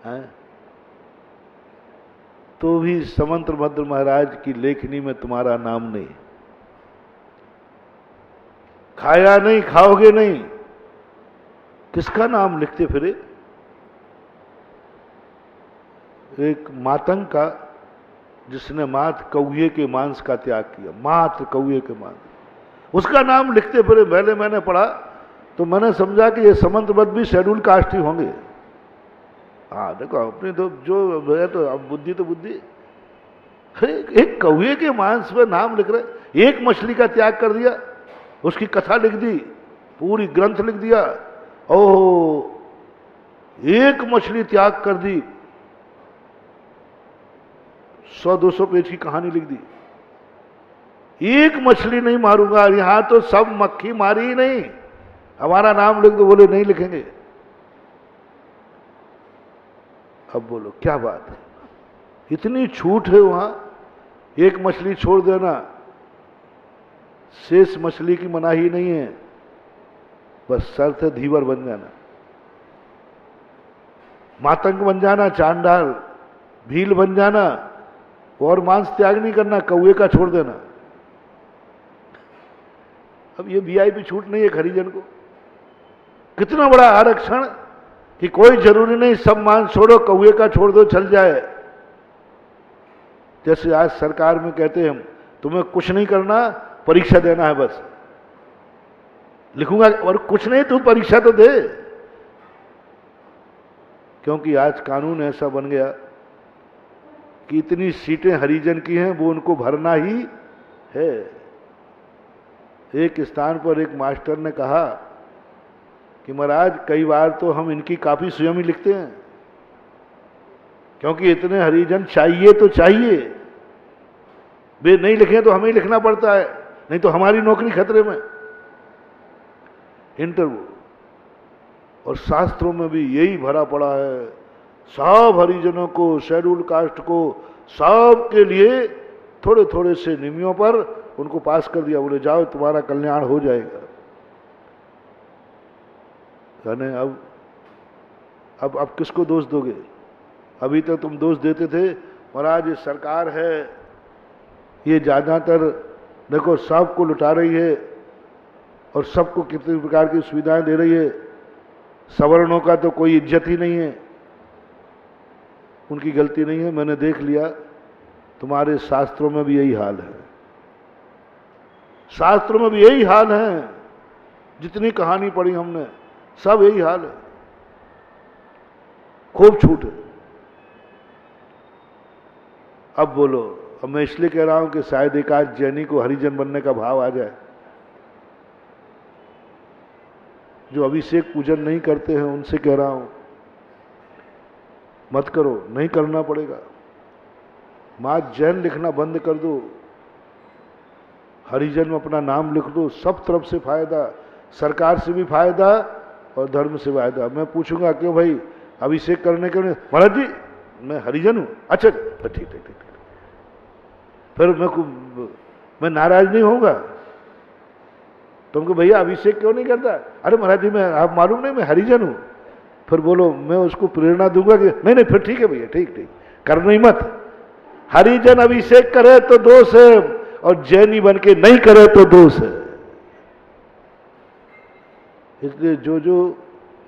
हैं? तो भी समंत्रभद्र महाराज की लेखनी में तुम्हारा नाम नहीं। खाया नहीं, खाओगे नहीं, किसका नाम लिखते फिरे। एक मातंग का जिसने मात्र कौए के मांस का त्याग किया, मात्र कौए के मांस, उसका नाम लिखते फिरे। पहले मैंने पढ़ा तो मैंने समझा कि ये समंतबद्ध भी शेड्यूल कास्ट ही होंगे। हाँ देखो, अपनी तो जो है, तो अब बुद्धि तो बुद्धि। एक कौवे के मांस पे नाम लिख रहे, एक मछली का त्याग कर दिया, उसकी कथा लिख दी, पूरी ग्रंथ लिख दिया। ओह, एक मछली त्याग कर दी, 100-200 पेज की कहानी लिख दी। एक मछली नहीं मारूंगा, यहां तो सब मक्खी मारी ही नहीं, हमारा नाम लिख दो। बोले नहीं लिखेंगे। अब बोलो क्या बात है, इतनी छूट है वहां। एक मछली छोड़ देना, शेष मछली की मनाही नहीं है, बस शर्त है धीवर बन जाना, मातंग बन जाना, चांडाल भील बन जाना, और मांस त्याग नहीं करना, कौवे का छोड़ देना। अब ये वीआईपी छूट नहीं है हरिजन को। कितना बड़ा आरक्षण कि कोई जरूरी नहीं सब मांस छोड़ो, कौवे का छोड़ दो चल जाए। जैसे आज सरकार में कहते हैं हम, तुम्हें कुछ नहीं करना, परीक्षा देना है बस। लिखूंगा और कुछ नहीं, तू परीक्षा तो दे। क्योंकि आज कानून ऐसा बन गया कि इतनी सीटें हरिजन की हैं, वो उनको भरना ही है। एक स्थान पर एक मास्टर ने कहा कि महाराज कई बार तो हम इनकी कॉपी स्वयं ही लिखते हैं, क्योंकि इतने हरिजन चाहिए तो चाहिए, वे नहीं लिखे तो हमें ही लिखना पड़ता है, नहीं तो हमारी नौकरी खतरे में। इंटरव्यू और शास्त्रों में भी यही भरा पड़ा है, सब हरिजनों को, शेड्यूल कास्ट को, सब के लिए थोड़े थोड़े से नियमों पर उनको पास कर दिया। बोले जाओ तुम्हारा कल्याण हो जाएगा। कहने अब किसको दोष दोगे? अभी तक तुम दोष देते थे महाराज ये सरकार है, ये ज्यादातर देखो सबको लुटा रही है और सबको कितने प्रकार की सुविधाएं दे रही है, सवर्णों का तो कोई इज्जत ही नहीं है। उनकी गलती नहीं है, मैंने देख लिया तुम्हारे शास्त्रों में भी यही हाल है, शास्त्रों में भी यही हाल है, जितनी कहानी पढ़ी हमने सब यही हाल है, खूब छूट है। अब बोलो, अब मैं इसलिए कह रहा हूं कि शायद एक आज जैनी को हरिजन बनने का भाव आ जाए। जो अभिषेक पूजन नहीं करते हैं उनसे कह रहा हूं मत करो, नहीं करना पड़ेगा। मां जैन लिखना बंद कर दो, हरिजन में अपना नाम लिख दो, सब तरफ से फायदा, सरकार से भी फायदा और धर्म से फायदा। मैं पूछूंगा क्यों भाई अभिषेक करने के लिए? महाराज जी मैं हरिजन हूं। अच्छा ठीक ठीक ठीक, फिर मैं नाराज नहीं होऊंगा। तुमको भैया अभिषेक क्यों नहीं करता? अरे महाराज जी मैं, आप मालूम नहीं मैं हरिजन हूं। फिर बोलो मैं उसको प्रेरणा दूंगा कि नहीं नहीं फिर ठीक है भैया, ठीक ठीक करना ही मत। हरिजन अभिषेक करे तो दोष है और जैनी बन के नहीं करे तो दोष है। इसलिए जो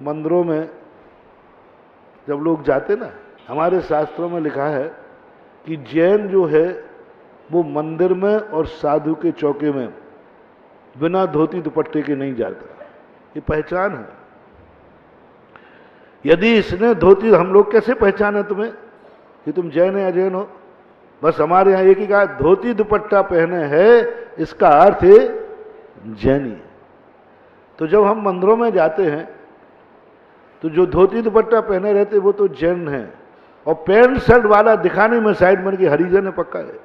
मंदिरों में जब लोग जाते ना, हमारे शास्त्रों में लिखा है कि जैन जो है वो मंदिर में और साधु के चौके में बिना धोती दुपट्टे के नहीं जाता। ये पहचान है। यदि इसने धोती, हम लोग कैसे पहचाने तुम्हें कि तुम जैन या अजैन हो? बस हमारे यहां एक ही कहा, धोती दुपट्टा पहने है, इसका अर्थ है जैनी। तो जब हम मंदिरों में जाते हैं तो जो धोती दुपट्टा पहने रहते वो तो जैन है, और पैंट शर्ट वाला दिखाने में साइड में कि हरिजन है पक्का है।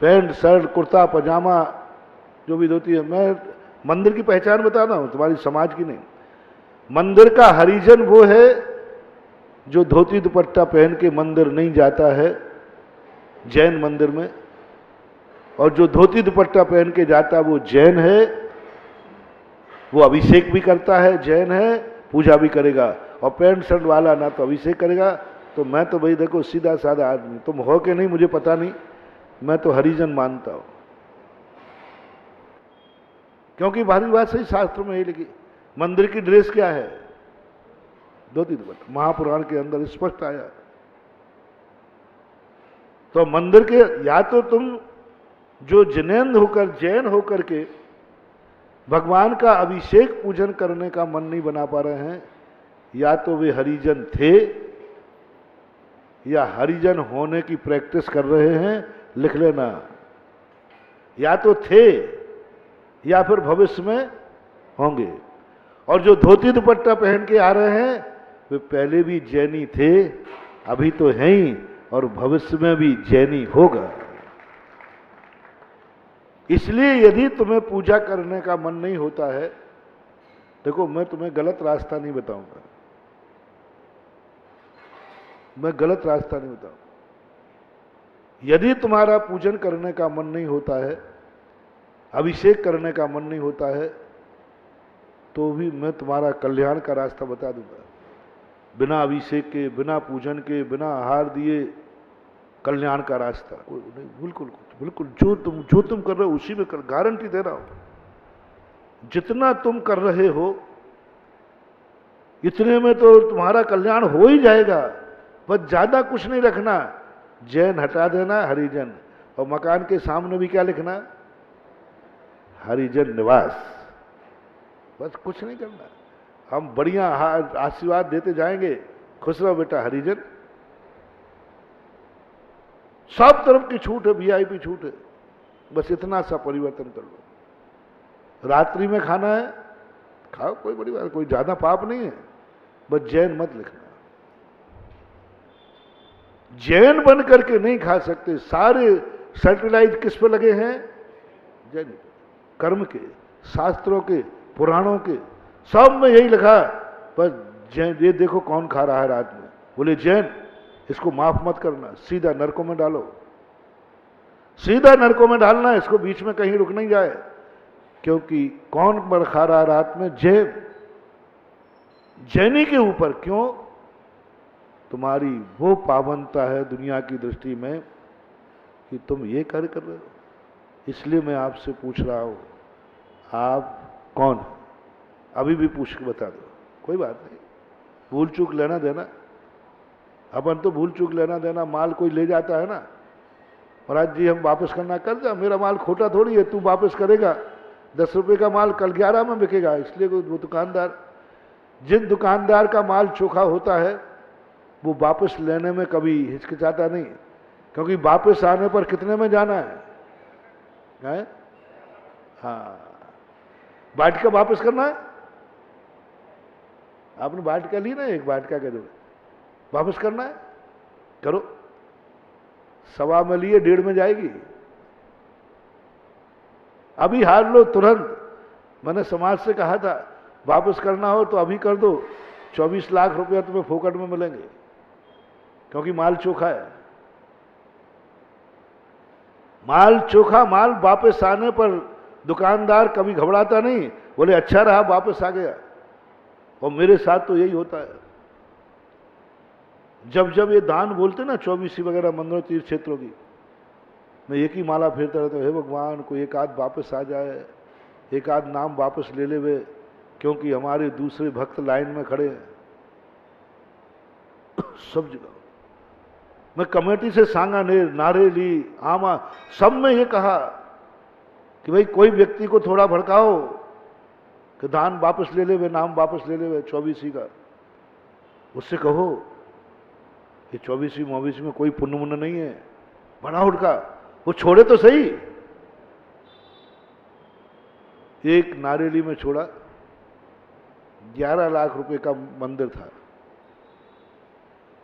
पैंट शर्ट कुर्ता पजामा जो भी धोती है, मैं मंदिर की पहचान बता रहा हूं, तुम्हारी समाज की नहीं। मंदिर का हरिजन वो है जो धोती दुपट्टा पहन के मंदिर नहीं जाता है जैन मंदिर में, और जो धोती दुपट्टा पहन के जाता वो जैन है। वो अभिषेक भी करता है, जैन है, पूजा भी करेगा। और पैंट शर्ट वाला ना तो अभिषेक करेगा। तो मैं तो भाई देखो सीधा साधा आदमी, तुम हो के नहीं मुझे पता नहीं, मैं तो हरिजन मानता हूं। क्योंकि बाहरी बात सही शास्त्र में यही लिखी। मंदिर की ड्रेस क्या है? धोती दुपट्टा, महापुराण के अंदर स्पष्ट आया। तो मंदिर के या तो तुम जो जिनेंद्र होकर, जैन होकर के भगवान का अभिषेक पूजन करने का मन नहीं बना पा रहे हैं, या तो वे हरिजन थे या हरिजन होने की प्रैक्टिस कर रहे हैं, लिख लेना। या तो थे या फिर भविष्य में होंगे। और जो धोती दुपट्टा पहन के आ रहे हैं वे पहले भी जैनी थे, अभी तो हैं ही, और भविष्य में भी जैनी होगा। इसलिए यदि तुम्हें पूजा करने का मन नहीं होता है, देखो मैं तुम्हें गलत रास्ता नहीं बताऊंगा, मैं गलत रास्ता नहीं बताऊंगा। यदि तुम्हारा पूजन करने का मन नहीं होता है, अभिषेक करने का मन नहीं होता है, तो भी मैं तुम्हारा कल्याण का रास्ता बता दूंगा। बिना अभिषेक के, बिना पूजन के, बिना आहार दिए कल्याण का रास्ता नहीं। बिल्कुल बिल्कुल जो तुम कर रहे हो उसी में कर, गारंटी दे रहा हूं। जितना तुम कर रहे हो इतने में तो तुम्हारा कल्याण हो ही जाएगा। बस ज्यादा कुछ नहीं रखना, जैन हटा देना, हरिजन, और मकान के सामने भी क्या लिखना, हरिजन निवास। बस कुछ नहीं करना, हम बढ़िया आशीर्वाद देते जाएंगे, खुश रहो बेटा हरिजन। सब तरफ की छूट है, वीआईपी छूट है, बस इतना सा परिवर्तन कर लो। रात्रि में खाना है, खाओ, कोई बड़ी बात, कोई ज्यादा पाप नहीं है, बस जैन मत लिखना। जैन बन करके नहीं खा सकते। सारे सैटेलाइट किस पे लगे हैं, जैन, कर्म के, शास्त्रों के, पुराणों के, सब में यही लिखा। बस जैन, ये देखो कौन खा रहा है रात में, बोले जैन, इसको माफ मत करना, सीधा नरकों में डालो, सीधा नरकों में डालना, इसको बीच में कहीं रुक नहीं जाए। क्योंकि कौन पर खा रहा है रात में, जैन, जैनी के ऊपर। क्यों? तुम्हारी वो पावनता है दुनिया की दृष्टि में कि तुम ये कार्य कर रहे हो। इसलिए मैं आपसे पूछ रहा हूं, आप कौन? अभी भी पूछ के बता दो, कोई बात नहीं। भूल चूक लेना देना, अपन तो भूल चूक लेना देना, माल कोई ले जाता है ना, महाराज जी हम वापस करना, कर जा, मेरा माल खोटा थोड़ी है, तू वापस करेगा। 10 रुपए का माल कल 11 में बिकेगा। इसलिए वो दुकानदार, जिन दुकानदार का माल चोखा होता है वो वापस लेने में कभी हिचकिचाता नहीं, क्योंकि वापस आने पर कितने में जाना है? हाँ, वाटिका वापस करना है। आपने वाटिका ली ना, एक वाटिका के जो वापस करना है, करो। 1.25 में लिए 1.5 में जाएगी। अभी हार लो तुरंत। मैंने समाज से कहा था वापस करना हो तो अभी कर दो, 24 लाख रुपया तुम्हें फोकट में मिलेंगे, क्योंकि माल चोखा है। माल चोखा, माल वापस आने पर दुकानदार कभी घबराता नहीं, बोले अच्छा रहा वापस आ गया। और मेरे साथ तो यही होता है। जब जब ये दान बोलते ना, 24 वगैरह मंदिरों, तीर्थ क्षेत्रों की, मैं एक ही माला फेरता रहता हूँ, हे भगवान कोई एक आध वापस आ जाए, एक आध नाम वापस ले ले वे, क्योंकि हमारे दूसरे भक्त लाइन में खड़े हैं। सब जगह मैं कमेटी से सांगानेर, नारेली, आमा, सब में ये कहा कि भाई कोई व्यक्ति को थोड़ा भड़काओ कि दान वापस ले ले वे, नाम वापस ले ले वे 24 का। उससे कहो कि 24 में कोई पुण्य मुण्य नहीं है, बड़ा उड़का, वो छोड़े तो सही। एक नारेली में छोड़ा, 11 लाख रुपए का मंदिर था,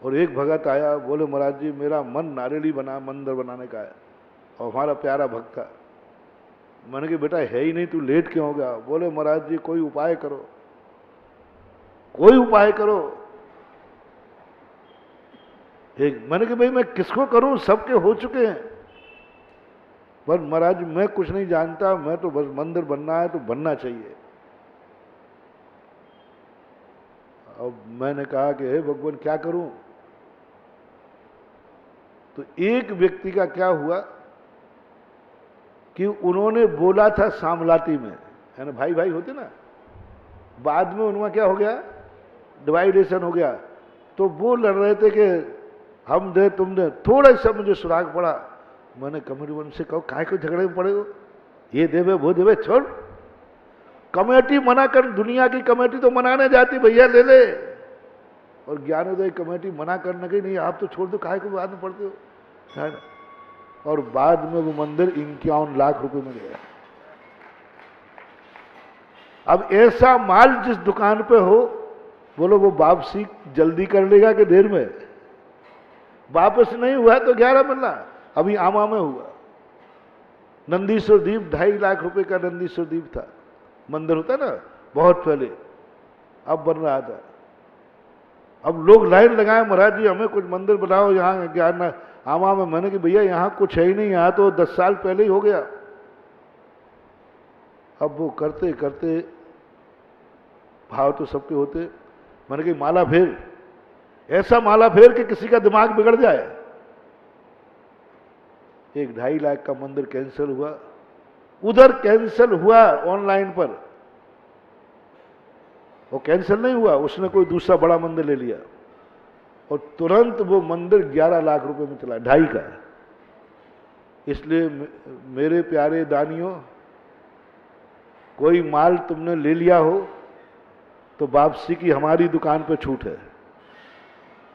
और एक भगत आया, बोले महाराज जी मेरा मन नारेली मंदिर बनाने का है, और हमारा प्यारा भक्त था। मैंने कहा बेटा है ही नहीं, तू लेट क्यों हो गया? बोले महाराज जी कोई उपाय करो, कोई उपाय करो। मैंने कहा भाई मैं किसको करूं, सबके हो चुके हैं। पर महाराज मैं कुछ नहीं जानता, मैं तो बस मंदिर बनना है तो बनना चाहिए। अब मैंने कहा कि हे भगवान क्या करूं? तो एक व्यक्ति का क्या हुआ कि उन्होंने बोला था सामलाती में, यानी भाई भाई होते ना, बाद में उनका क्या हो गया, डिवाइडेशन हो गया। तो वो लड़ रहे थे कि हम दे तुम दे, थोड़ा सा मुझे सुराग पड़ा, मैंने कमेटी मन से कहो काय को झगड़े में पड़े हो, ये देवे वो देवे, छोड़। कमेटी मना कर, दुनिया की कमेटी तो मनाने जाती भैया ले ले, और ज्ञानोदय कमेटी मना करने की नहीं, आप तो छोड़ दो, काय को बाद में पढ़ते हो, है ना। और बाद में वो मंदिर 51 लाख रुपए में गया। अब ऐसा माल जिस दुकान पे हो, बोलो वो वापसी जल्दी कर लेगा कि देर में? वापस नहीं हुआ तो 11 मिलना। अभी आमा में हुआ, नंदीश्वर द्वीप 2.5 लाख रुपए का नंदीश्वर द्वीप था, मंदिर होता ना बहुत पहले, अब बन रहा था। अब लोग लाइन लगाए, महाराज जी हमें कुछ मंदिर बनाओ यहाँ ज्ञान आमा में। मैंने कि भैया यहाँ कुछ है ही नहीं, यहाँ तो 10 साल पहले ही हो गया। अब वो करते करते भाव तो सबके होते, मैंने कि माला फेर, ऐसा माला फेर कि किसी का दिमाग बिगड़ जाए। 1-2.5 लाख का मंदिर कैंसिल हुआ, उधर कैंसिल हुआ ऑनलाइन पर, वो कैंसिल नहीं हुआ, उसने कोई दूसरा बड़ा मंदिर ले लिया और तुरंत वो मंदिर 11 लाख रुपए में चला, 2.5 का। इसलिए मेरे प्यारे दानियों, कोई माल तुमने ले लिया हो तो वापसी की हमारी दुकान पे छूट है,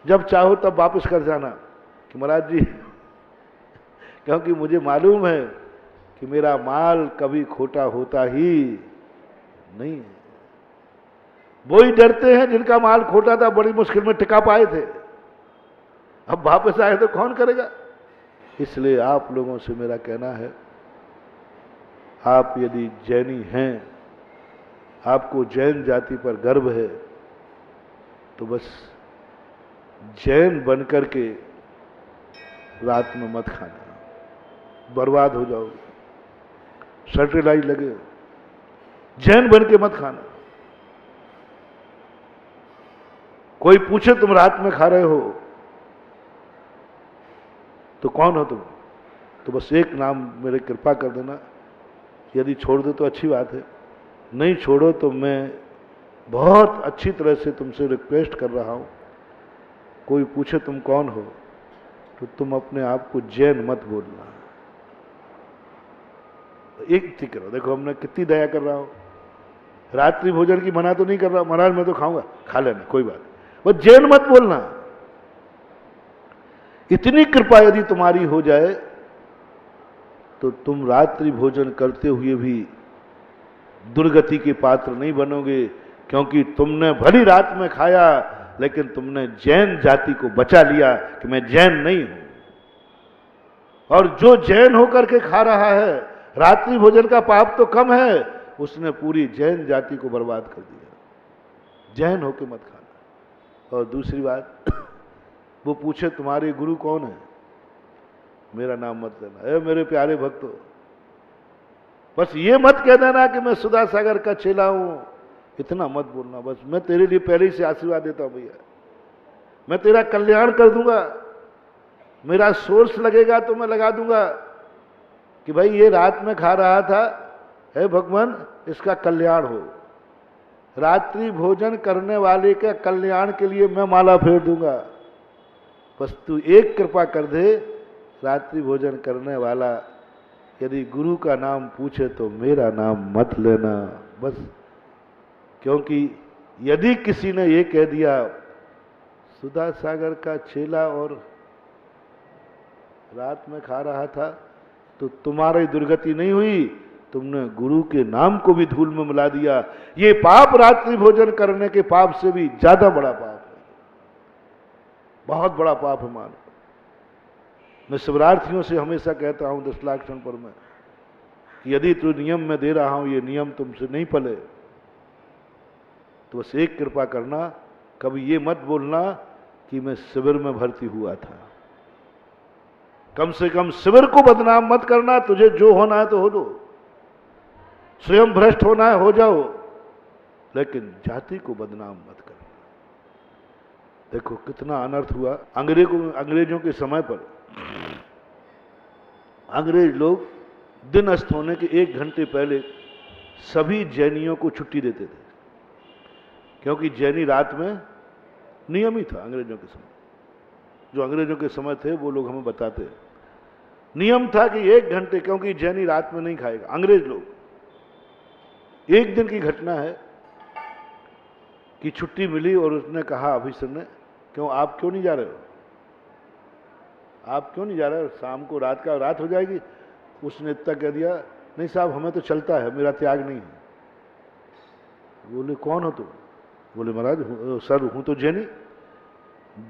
जब चाहो तब वापस कर जाना कि महाराज जी क्योंकि मुझे मालूम है कि मेरा माल कभी खोटा होता ही नहीं है। वो ही डरते हैं जिनका माल खोटा था, बड़ी मुश्किल में टिका पाए थे, अब वापस आए तो कौन करेगा। इसलिए आप लोगों से मेरा कहना है, आप यदि जैनी हैं, आपको जैन जाति पर गर्व है, तो बस जैन बनकर के रात में मत खाना, बर्बाद हो जाओगे, सर्टिलाइज लगे। जैन बन के मत खाना। कोई पूछे तुम रात में खा रहे हो तो कौन हो तुम, तो बस एक नाम मेरे कृपा कर देना। यदि छोड़ दो तो अच्छी बात है, नहीं छोड़ो तो मैं बहुत अच्छी तरह से तुमसे रिक्वेस्ट कर रहा हूं, कोई पूछे तुम कौन हो तो तुम अपने आप को जैन मत बोलना। एक ठीक करो, देखो हमने कितनी दया कर रहा हूं, रात्रि भोजन की मना तो नहीं कर रहा, महाराज मैं तो खाऊंगा, खा लेना कोई बात, बस जैन मत बोलना। इतनी कृपा यदि तुम्हारी हो जाए तो तुम रात्रि भोजन करते हुए भी दुर्गति के पात्र नहीं बनोगे, क्योंकि तुमने भली रात में खाया लेकिन तुमने जैन जाति को बचा लिया कि मैं जैन नहीं हूं। और जो जैन होकर के खा रहा है, रात्रि भोजन का पाप तो कम है, उसने पूरी जैन जाति को बर्बाद कर दिया। जैन होकर मत खाना। और दूसरी बात, वो पूछे तुम्हारे गुरु कौन है, मेरा नाम मत लेना। ए मेरे प्यारे भक्तों, बस ये मत कह देना कि मैं सुधा सागर का चेला हूं, इतना मत बोलना। बस मैं तेरे लिए पहले ही से आशीर्वाद देता हूं भैया, मैं तेरा कल्याण कर दूंगा, मेरा सोर्स लगेगा तो मैं लगा दूंगा कि भाई ये रात में खा रहा था, हे भगवान इसका कल्याण हो। रात्रि भोजन करने वाले के कल्याण के लिए मैं माला फेर दूंगा। बस तू एक कृपा कर दे, रात्रि भोजन करने वाला यदि गुरु का नाम पूछे तो मेरा नाम मत लेना बस। क्योंकि यदि किसी ने ये कह दिया सुधा सागर का चेला और रात में खा रहा था, तो तुम्हारी दुर्गति नहीं हुई, तुमने गुरु के नाम को भी धूल में मिला दिया। ये पाप रात्रि भोजन करने के पाप से भी ज्यादा बड़ा पाप है, बहुत बड़ा पाप है। मान मैं शिवरार्थियों से हमेशा कहता हूं 10 लाख क्षण पर मैं कि यदि तू नियम में दे रहा हूं, ये नियम तुमसे नहीं पले तो बस एक कृपा करना, कभी ये मत बोलना कि मैं शिविर में भर्ती हुआ था। कम से कम शिविर को बदनाम मत करना। तुझे जो होना है तो हो दो, स्वयं भ्रष्ट होना है हो जाओ, लेकिन जाति को बदनाम मत करना। देखो कितना अनर्थ हुआ। अंग्रेजों के समय पर अंग्रेज लोग दिन अस्त होने के 1 घंटे पहले सभी जैनियों को छुट्टी देते थे, क्योंकि जैनी रात में नियम ही था अंग्रेजों के समय। जो अंग्रेजों के समय थे वो लोग हमें बताते हैं नियम था कि 1 घंटे, क्योंकि जैनी रात में नहीं खाएगा, अंग्रेज लोग। एक दिन की घटना है कि छुट्टी मिली और उसने कहा ऑफिसर ने, क्यों आप क्यों नहीं जा रहे हो, आप क्यों नहीं जा रहे हो, शाम को रात हो जाएगी। उसने इतना कह दिया, नहीं साहब हमें तो चलता है, मेरा त्याग नहीं है। बोले कौन हो तुम? बोले महाराज सर हूं तो जैनी।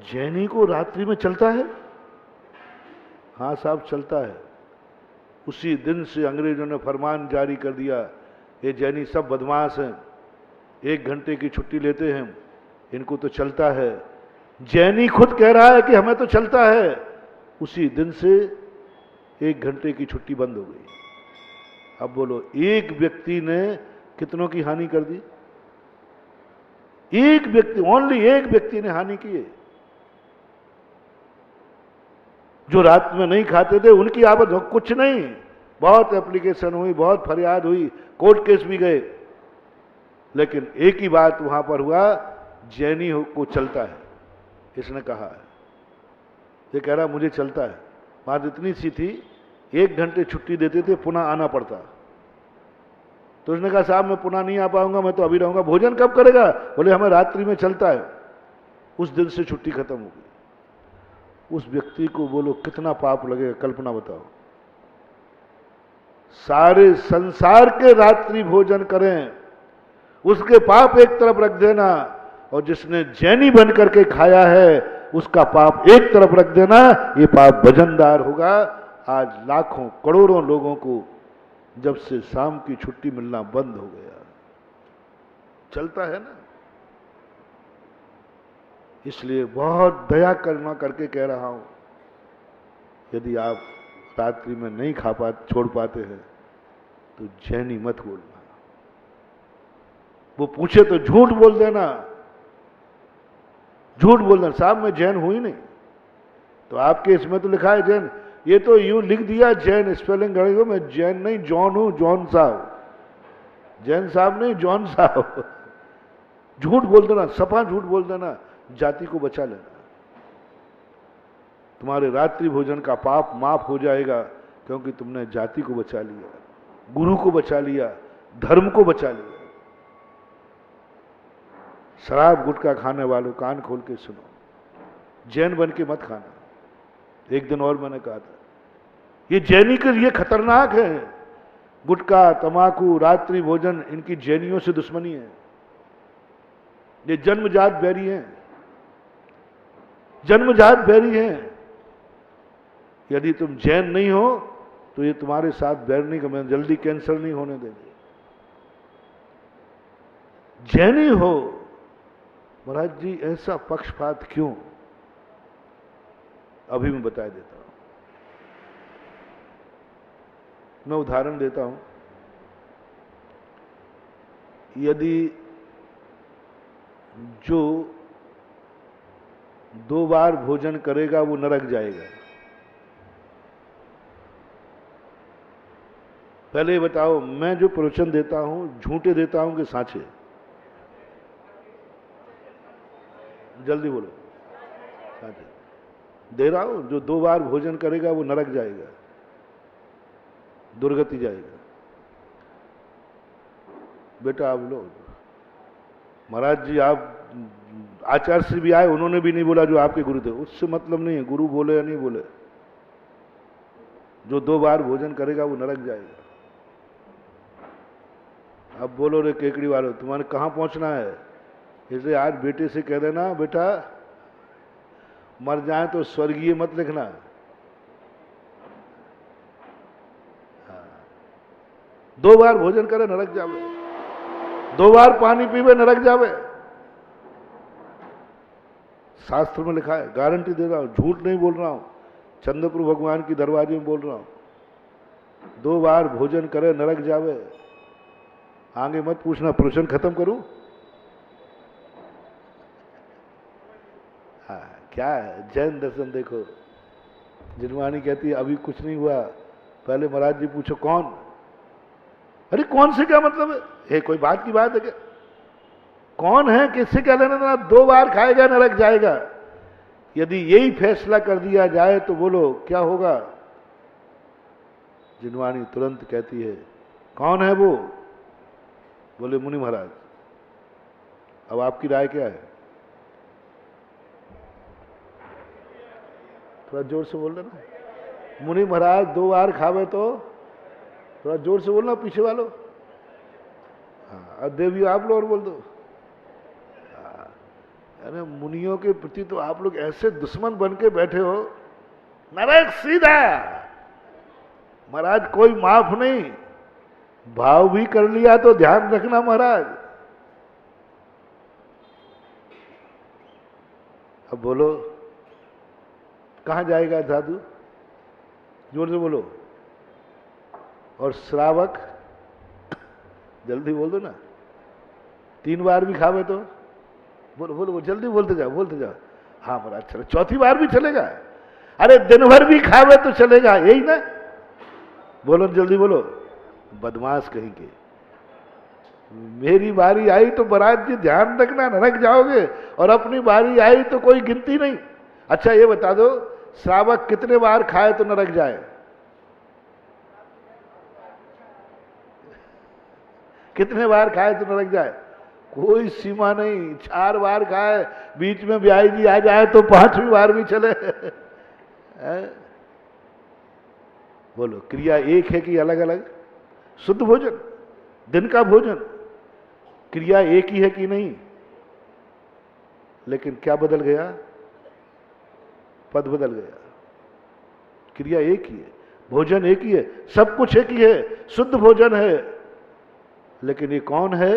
जैनी को रात्रि में चलता है? हाँ साहब चलता है। उसी दिन से अंग्रेजों ने फरमान जारी कर दिया, ये जैनी सब बदमाश हैं, 1 घंटे की छुट्टी लेते हैं, इनको तो चलता है। जैनी खुद कह रहा है कि हमें तो चलता है। उसी दिन से 1 घंटे की छुट्टी बंद हो गई। अब बोलो, एक व्यक्ति ने कितनों की हानि कर दी? एक व्यक्ति, ओनली एक व्यक्ति ने हानि की है। जो रात में नहीं खाते थे उनकी आपद कुछ नहीं, बहुत एप्लीकेशन हुई, बहुत फरियाद हुई, कोर्ट केस भी गए, लेकिन एक ही बात वहां पर हुआ, जैनी को चलता है, इसने कहा है। ये कह रहा मुझे चलता है। बात इतनी सी थी, 1 घंटे छुट्टी देते थे, पुनः आना पड़ता। तो उसने कहा साहब मैं पुनः नहीं आ पाऊंगा, मैं तो अभी रहूंगा। भोजन कब करेगा? बोले हमें रात्रि में चलता है। उस दिन से छुट्टी खत्म हो गई। उस व्यक्ति को बोलो कितना पाप लगेगा, कल्पना बताओ। सारे संसार के रात्रि भोजन करें, उसके पाप एक तरफ रख देना, और जिसने जैनी बन करके खाया है उसका पाप एक तरफ रख देना, ये पाप वजनदार होगा। आज लाखों करोड़ों लोगों को जब से शाम की छुट्टी मिलना बंद हो गया, चलता है ना। इसलिए बहुत दया करना करके कह रहा हूं, यदि आप रात्रि में नहीं छोड़ पाते हैं तो जैनी मत बोलना। वो पूछे तो झूठ बोल देना, झूठ बोलना, साहब मैं जैन हूं ही नहीं। तो आपके इसमें तो लिखा है जैन, ये तो यूं लिख दिया जैन, स्पेलिंग गड़ेगा, मैं जैन नहीं जॉन हूं, जॉन साहब, जैन साहब नहीं जॉन साहब। झूठ बोल देना, सफा झूठ बोल देना, जाति को बचा लेना। तुम्हारे रात्रि भोजन का पाप माफ हो जाएगा, क्योंकि तुमने जाति को बचा लिया, गुरु को बचा लिया, धर्म को बचा लिया। शराब गुटखा खाने वालों कान खोल के सुनो, जैन बन के मत खाना। एक दिन और मैंने कहा था, ये जैनी के लिए खतरनाक है। गुटखा, तमाकू, रात्रि भोजन, इनकी जैनियों से दुश्मनी है। ये जन्मजात बैरी हैं, जन्मजात बैरी हैं। यदि तुम जैन नहीं हो तो ये तुम्हारे साथ बैर नहीं कर, जल्दी कैंसर नहीं होने देंगे। जैनी हो, महाराज जी ऐसा पक्षपात क्यों? अभी मैं बता देता हूं। मैं उदाहरण देता हूं। यदि जो 2 बार भोजन करेगा वो नरक जाएगा। पहले बताओ, मैं जो प्रवचन देता हूं झूठे देता हूं कि साचे? जल्दी बोलो। साचे दे रहा हूं। जो 2 बार भोजन करेगा वो नरक जाएगा, दुर्गति जाएगा। बेटा आप लो, महाराज जी आप आचार्य से भी आए, उन्होंने भी नहीं बोला जो आपके गुरु थे, उससे मतलब नहीं है गुरु बोले या नहीं बोले। जो 2 बार भोजन करेगा वो नरक जाएगा। अब बोलो रे केकड़ी वालों, तुम्हारे कहां पहुंचना है? इसलिए आज बेटे से कह देना, बेटा मर जाए तो स्वर्गीय मत लिखना। 2 बार भोजन करे नरक जावे, 2 बार पानी पीवे नरक जावे। शास्त्र में लिखा है, गारंटी दे रहा हूं, झूठ नहीं बोल रहा हूं, चंद्रप्रभु भगवान की दरवाजे में बोल रहा हूं। 2 बार भोजन करे नरक जावे। आगे मत पूछना, प्रवचन खत्म करूं? हाँ, क्या है जैन दर्शन देखो। जिनवाणी कहती है अभी कुछ नहीं हुआ, पहले महाराज जी पूछो कौन? अरे कौन से क्या मतलब है? हे कोई बात की बात है क्या? कौन है, किससे क्या लेना देना? 2 बार खाएगा नरक जाएगा। यदि यही फैसला कर दिया जाए तो बोलो क्या होगा? जिनवाणी तुरंत कहती है, कौन है वो? बोले, मुनि महाराज। अब आपकी राय क्या है? थोड़ा जोर से बोल ना। मुनि महाराज 2 बार खावे तो, थोड़ा जोर से बोलना पीछे वालों। हाँ, और देवी आप लोग और बोल दो। अरे मुनियों के प्रति तो आप लोग ऐसे दुश्मन बन के बैठे हो, नरक सीधा। महाराज कोई माफ नहीं, भाव भी कर लिया तो ध्यान रखना महाराज। अब बोलो, कहां जाएगा साधु? जोर से बोलो। और श्रावक, जल्दी बोल दो ना। 3 बार भी खावे तो बोलो, बोलो, जल्दी बोलते जाओ, बोलते जाओ। हाँ महाराज चलो, 4थी बार भी चलेगा। अरे दिन भर भी खावे तो चलेगा, यही ना? बोलो जल्दी बोलो। बदमाश कहीं के। मेरी बारी आई तो महाराज जी ध्यान रखना, नरक जाओगे, और अपनी बारी आई तो कोई गिनती नहीं। अच्छा ये बता दो, श्रावक कितने बार खाए तो नरक जाए? कितने बार खाए तो नरक जाए? कोई सीमा नहीं। 4 बार खाए, बीच में ब्याई जी आ जाए तो 5वीं बार भी चले। बोलो, क्रिया एक है कि अलग अलग? शुद्ध भोजन, दिन का भोजन, क्रिया एक ही है कि नहीं? लेकिन क्या बदल गया? पद बदल गया। क्रिया एक ही है, भोजन एक ही है, सब कुछ एक ही है, शुद्ध भोजन है। लेकिन ये कौन है?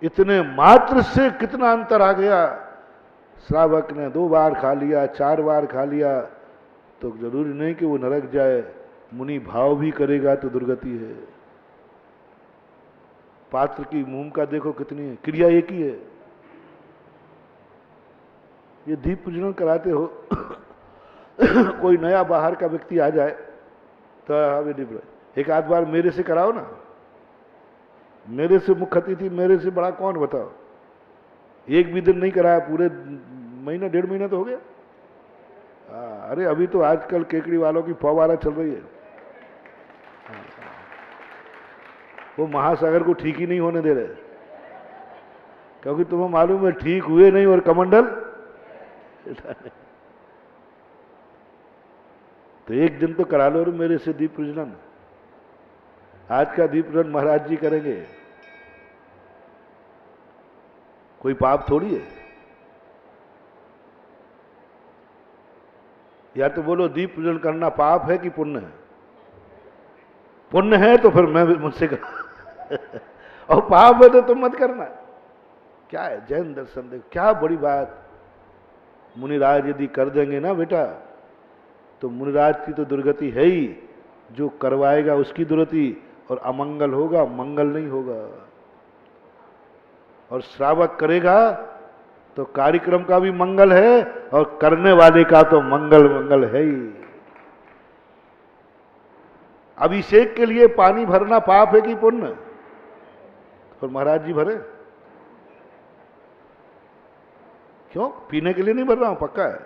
इतने मात्र से कितना अंतर आ गया। श्रावक ने 2 बार खा लिया, 4 बार खा लिया तो जरूरी नहीं कि वो नरक जाए। मुनि भाव भी करेगा तो दुर्गति है। पात्र की भूमिका देखो कितनी है, क्रिया एक ही है। ये दीप पूजन कराते हो, कोई नया बाहर का व्यक्ति आ जाए तो हमें दीप, एक आध बार मेरे से कराओ ना। मेरे से मुख्य अतिथि, मेरे से बड़ा कौन बताओ? एक भी दिन नहीं कराया, पूरे महीना 1.5 महीना तो हो गया। अरे अभी तो आजकल केकड़ी वालों की फौवारा चल रही है। वो महासागर को ठीक ही नहीं होने दे रहे, क्योंकि तुम्हें मालूम है ठीक हुए नहीं और कमंडल। तो एक दिन तो करा लो मेरे से दीप प्रज्वलन। आज का दीप प्रज्वलन महाराज जी करेंगे, कोई पाप थोड़ी है। या तो बोलो दीप प्रज्वलन करना पाप है कि पुण्य है? पुण्य है तो फिर मैं मुझसे कर और पाप है तो तुम मत करना। क्या है जैन दर्शन? देखो क्या बड़ी बात। मुनिराज यदि कर देंगे ना बेटा, तो मुनिराज की तो दुर्गति है ही, जो करवाएगा उसकी दुर्गति, और अमंगल होगा, मंगल नहीं होगा। और श्रावक करेगा तो कार्यक्रम का भी मंगल है, और करने वाले का तो मंगल मंगल है ही। अभिषेक के लिए पानी भरना पाप है कि पुण्य? और महाराज जी भरे क्यों? पीने के लिए नहीं भर रहा हूं, पक्का है।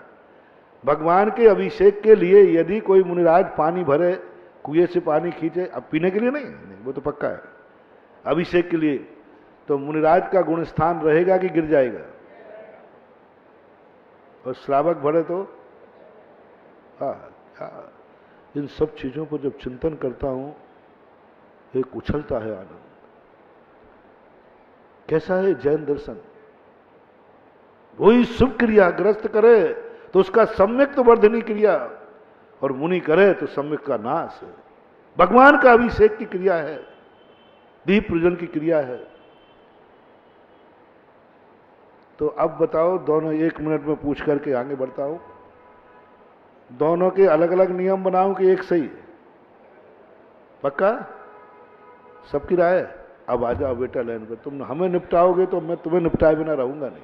भगवान के अभिषेक के लिए यदि कोई मुनिराज पानी भरे, कुएं से पानी खींचे, अब पीने के लिए नहीं, वो तो पक्का है। अभिषेक के लिए तो मुनिराज का गुण स्थान रहेगा कि गिर जाएगा? और श्रावक भरे तो इन सब चीजों को जब चिंतन करता हूं, एक उछलता है आनंद। कैसा है जैन दर्शन? वही शुभ क्रिया ग्रस्त करे तो उसका सम्यक तो वर्धनी क्रिया, और मुनि करे तो सम्यक का नाश है। भगवान का अभिषेक की क्रिया है, दीप प्रज्वलन की क्रिया है। तो अब बताओ, दोनों 1 मिनट में पूछ करके आगे बढ़ता हूं, दोनों के अलग अलग नियम बनाऊं कि एक सही? पक्का? सबकी राय? अब आ जाओ बेटा लाइन पे। तुम हमें निपटाओगे तो मैं तुम्हें निपटाए बिना रहूंगा नहीं।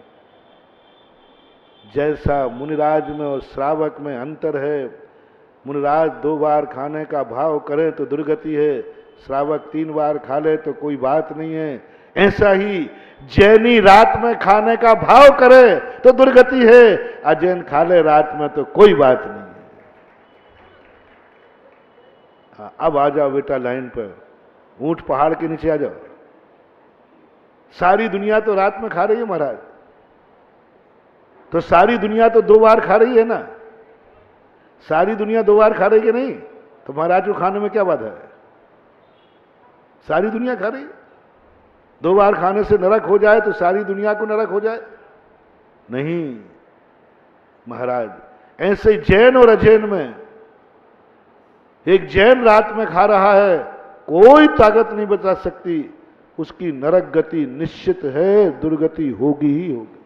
जैसा मुनिराज में और श्रावक में अंतर है, मुनिराज 2 बार खाने का भाव करे तो दुर्गति है, श्रावक 3 बार खा ले तो कोई बात नहीं है। ऐसा ही जैनी रात में खाने का भाव करे तो दुर्गति है, अजैन खा ले रात में तो कोई बात नहीं है। हाँ, अब आ जाओ बेटा लाइन पर, ऊंट पहाड़ के नीचे आ जाओ। सारी दुनिया तो रात में खा रही है महाराज, तो सारी दुनिया तो 2 बार खा रही है ना, सारी दुनिया 2 बार खा रही है नहीं, तो महाराज को खाने में क्या बात है? सारी दुनिया खा रही है। 2 बार खाने से नरक हो जाए तो सारी दुनिया को नरक हो जाए? नहीं महाराज, ऐसे जैन और अजैन में, एक जैन रात में खा रहा है, कोई ताकत नहीं बचा सकती, उसकी नरक गति निश्चित है, दुर्गति होगी ही होगी।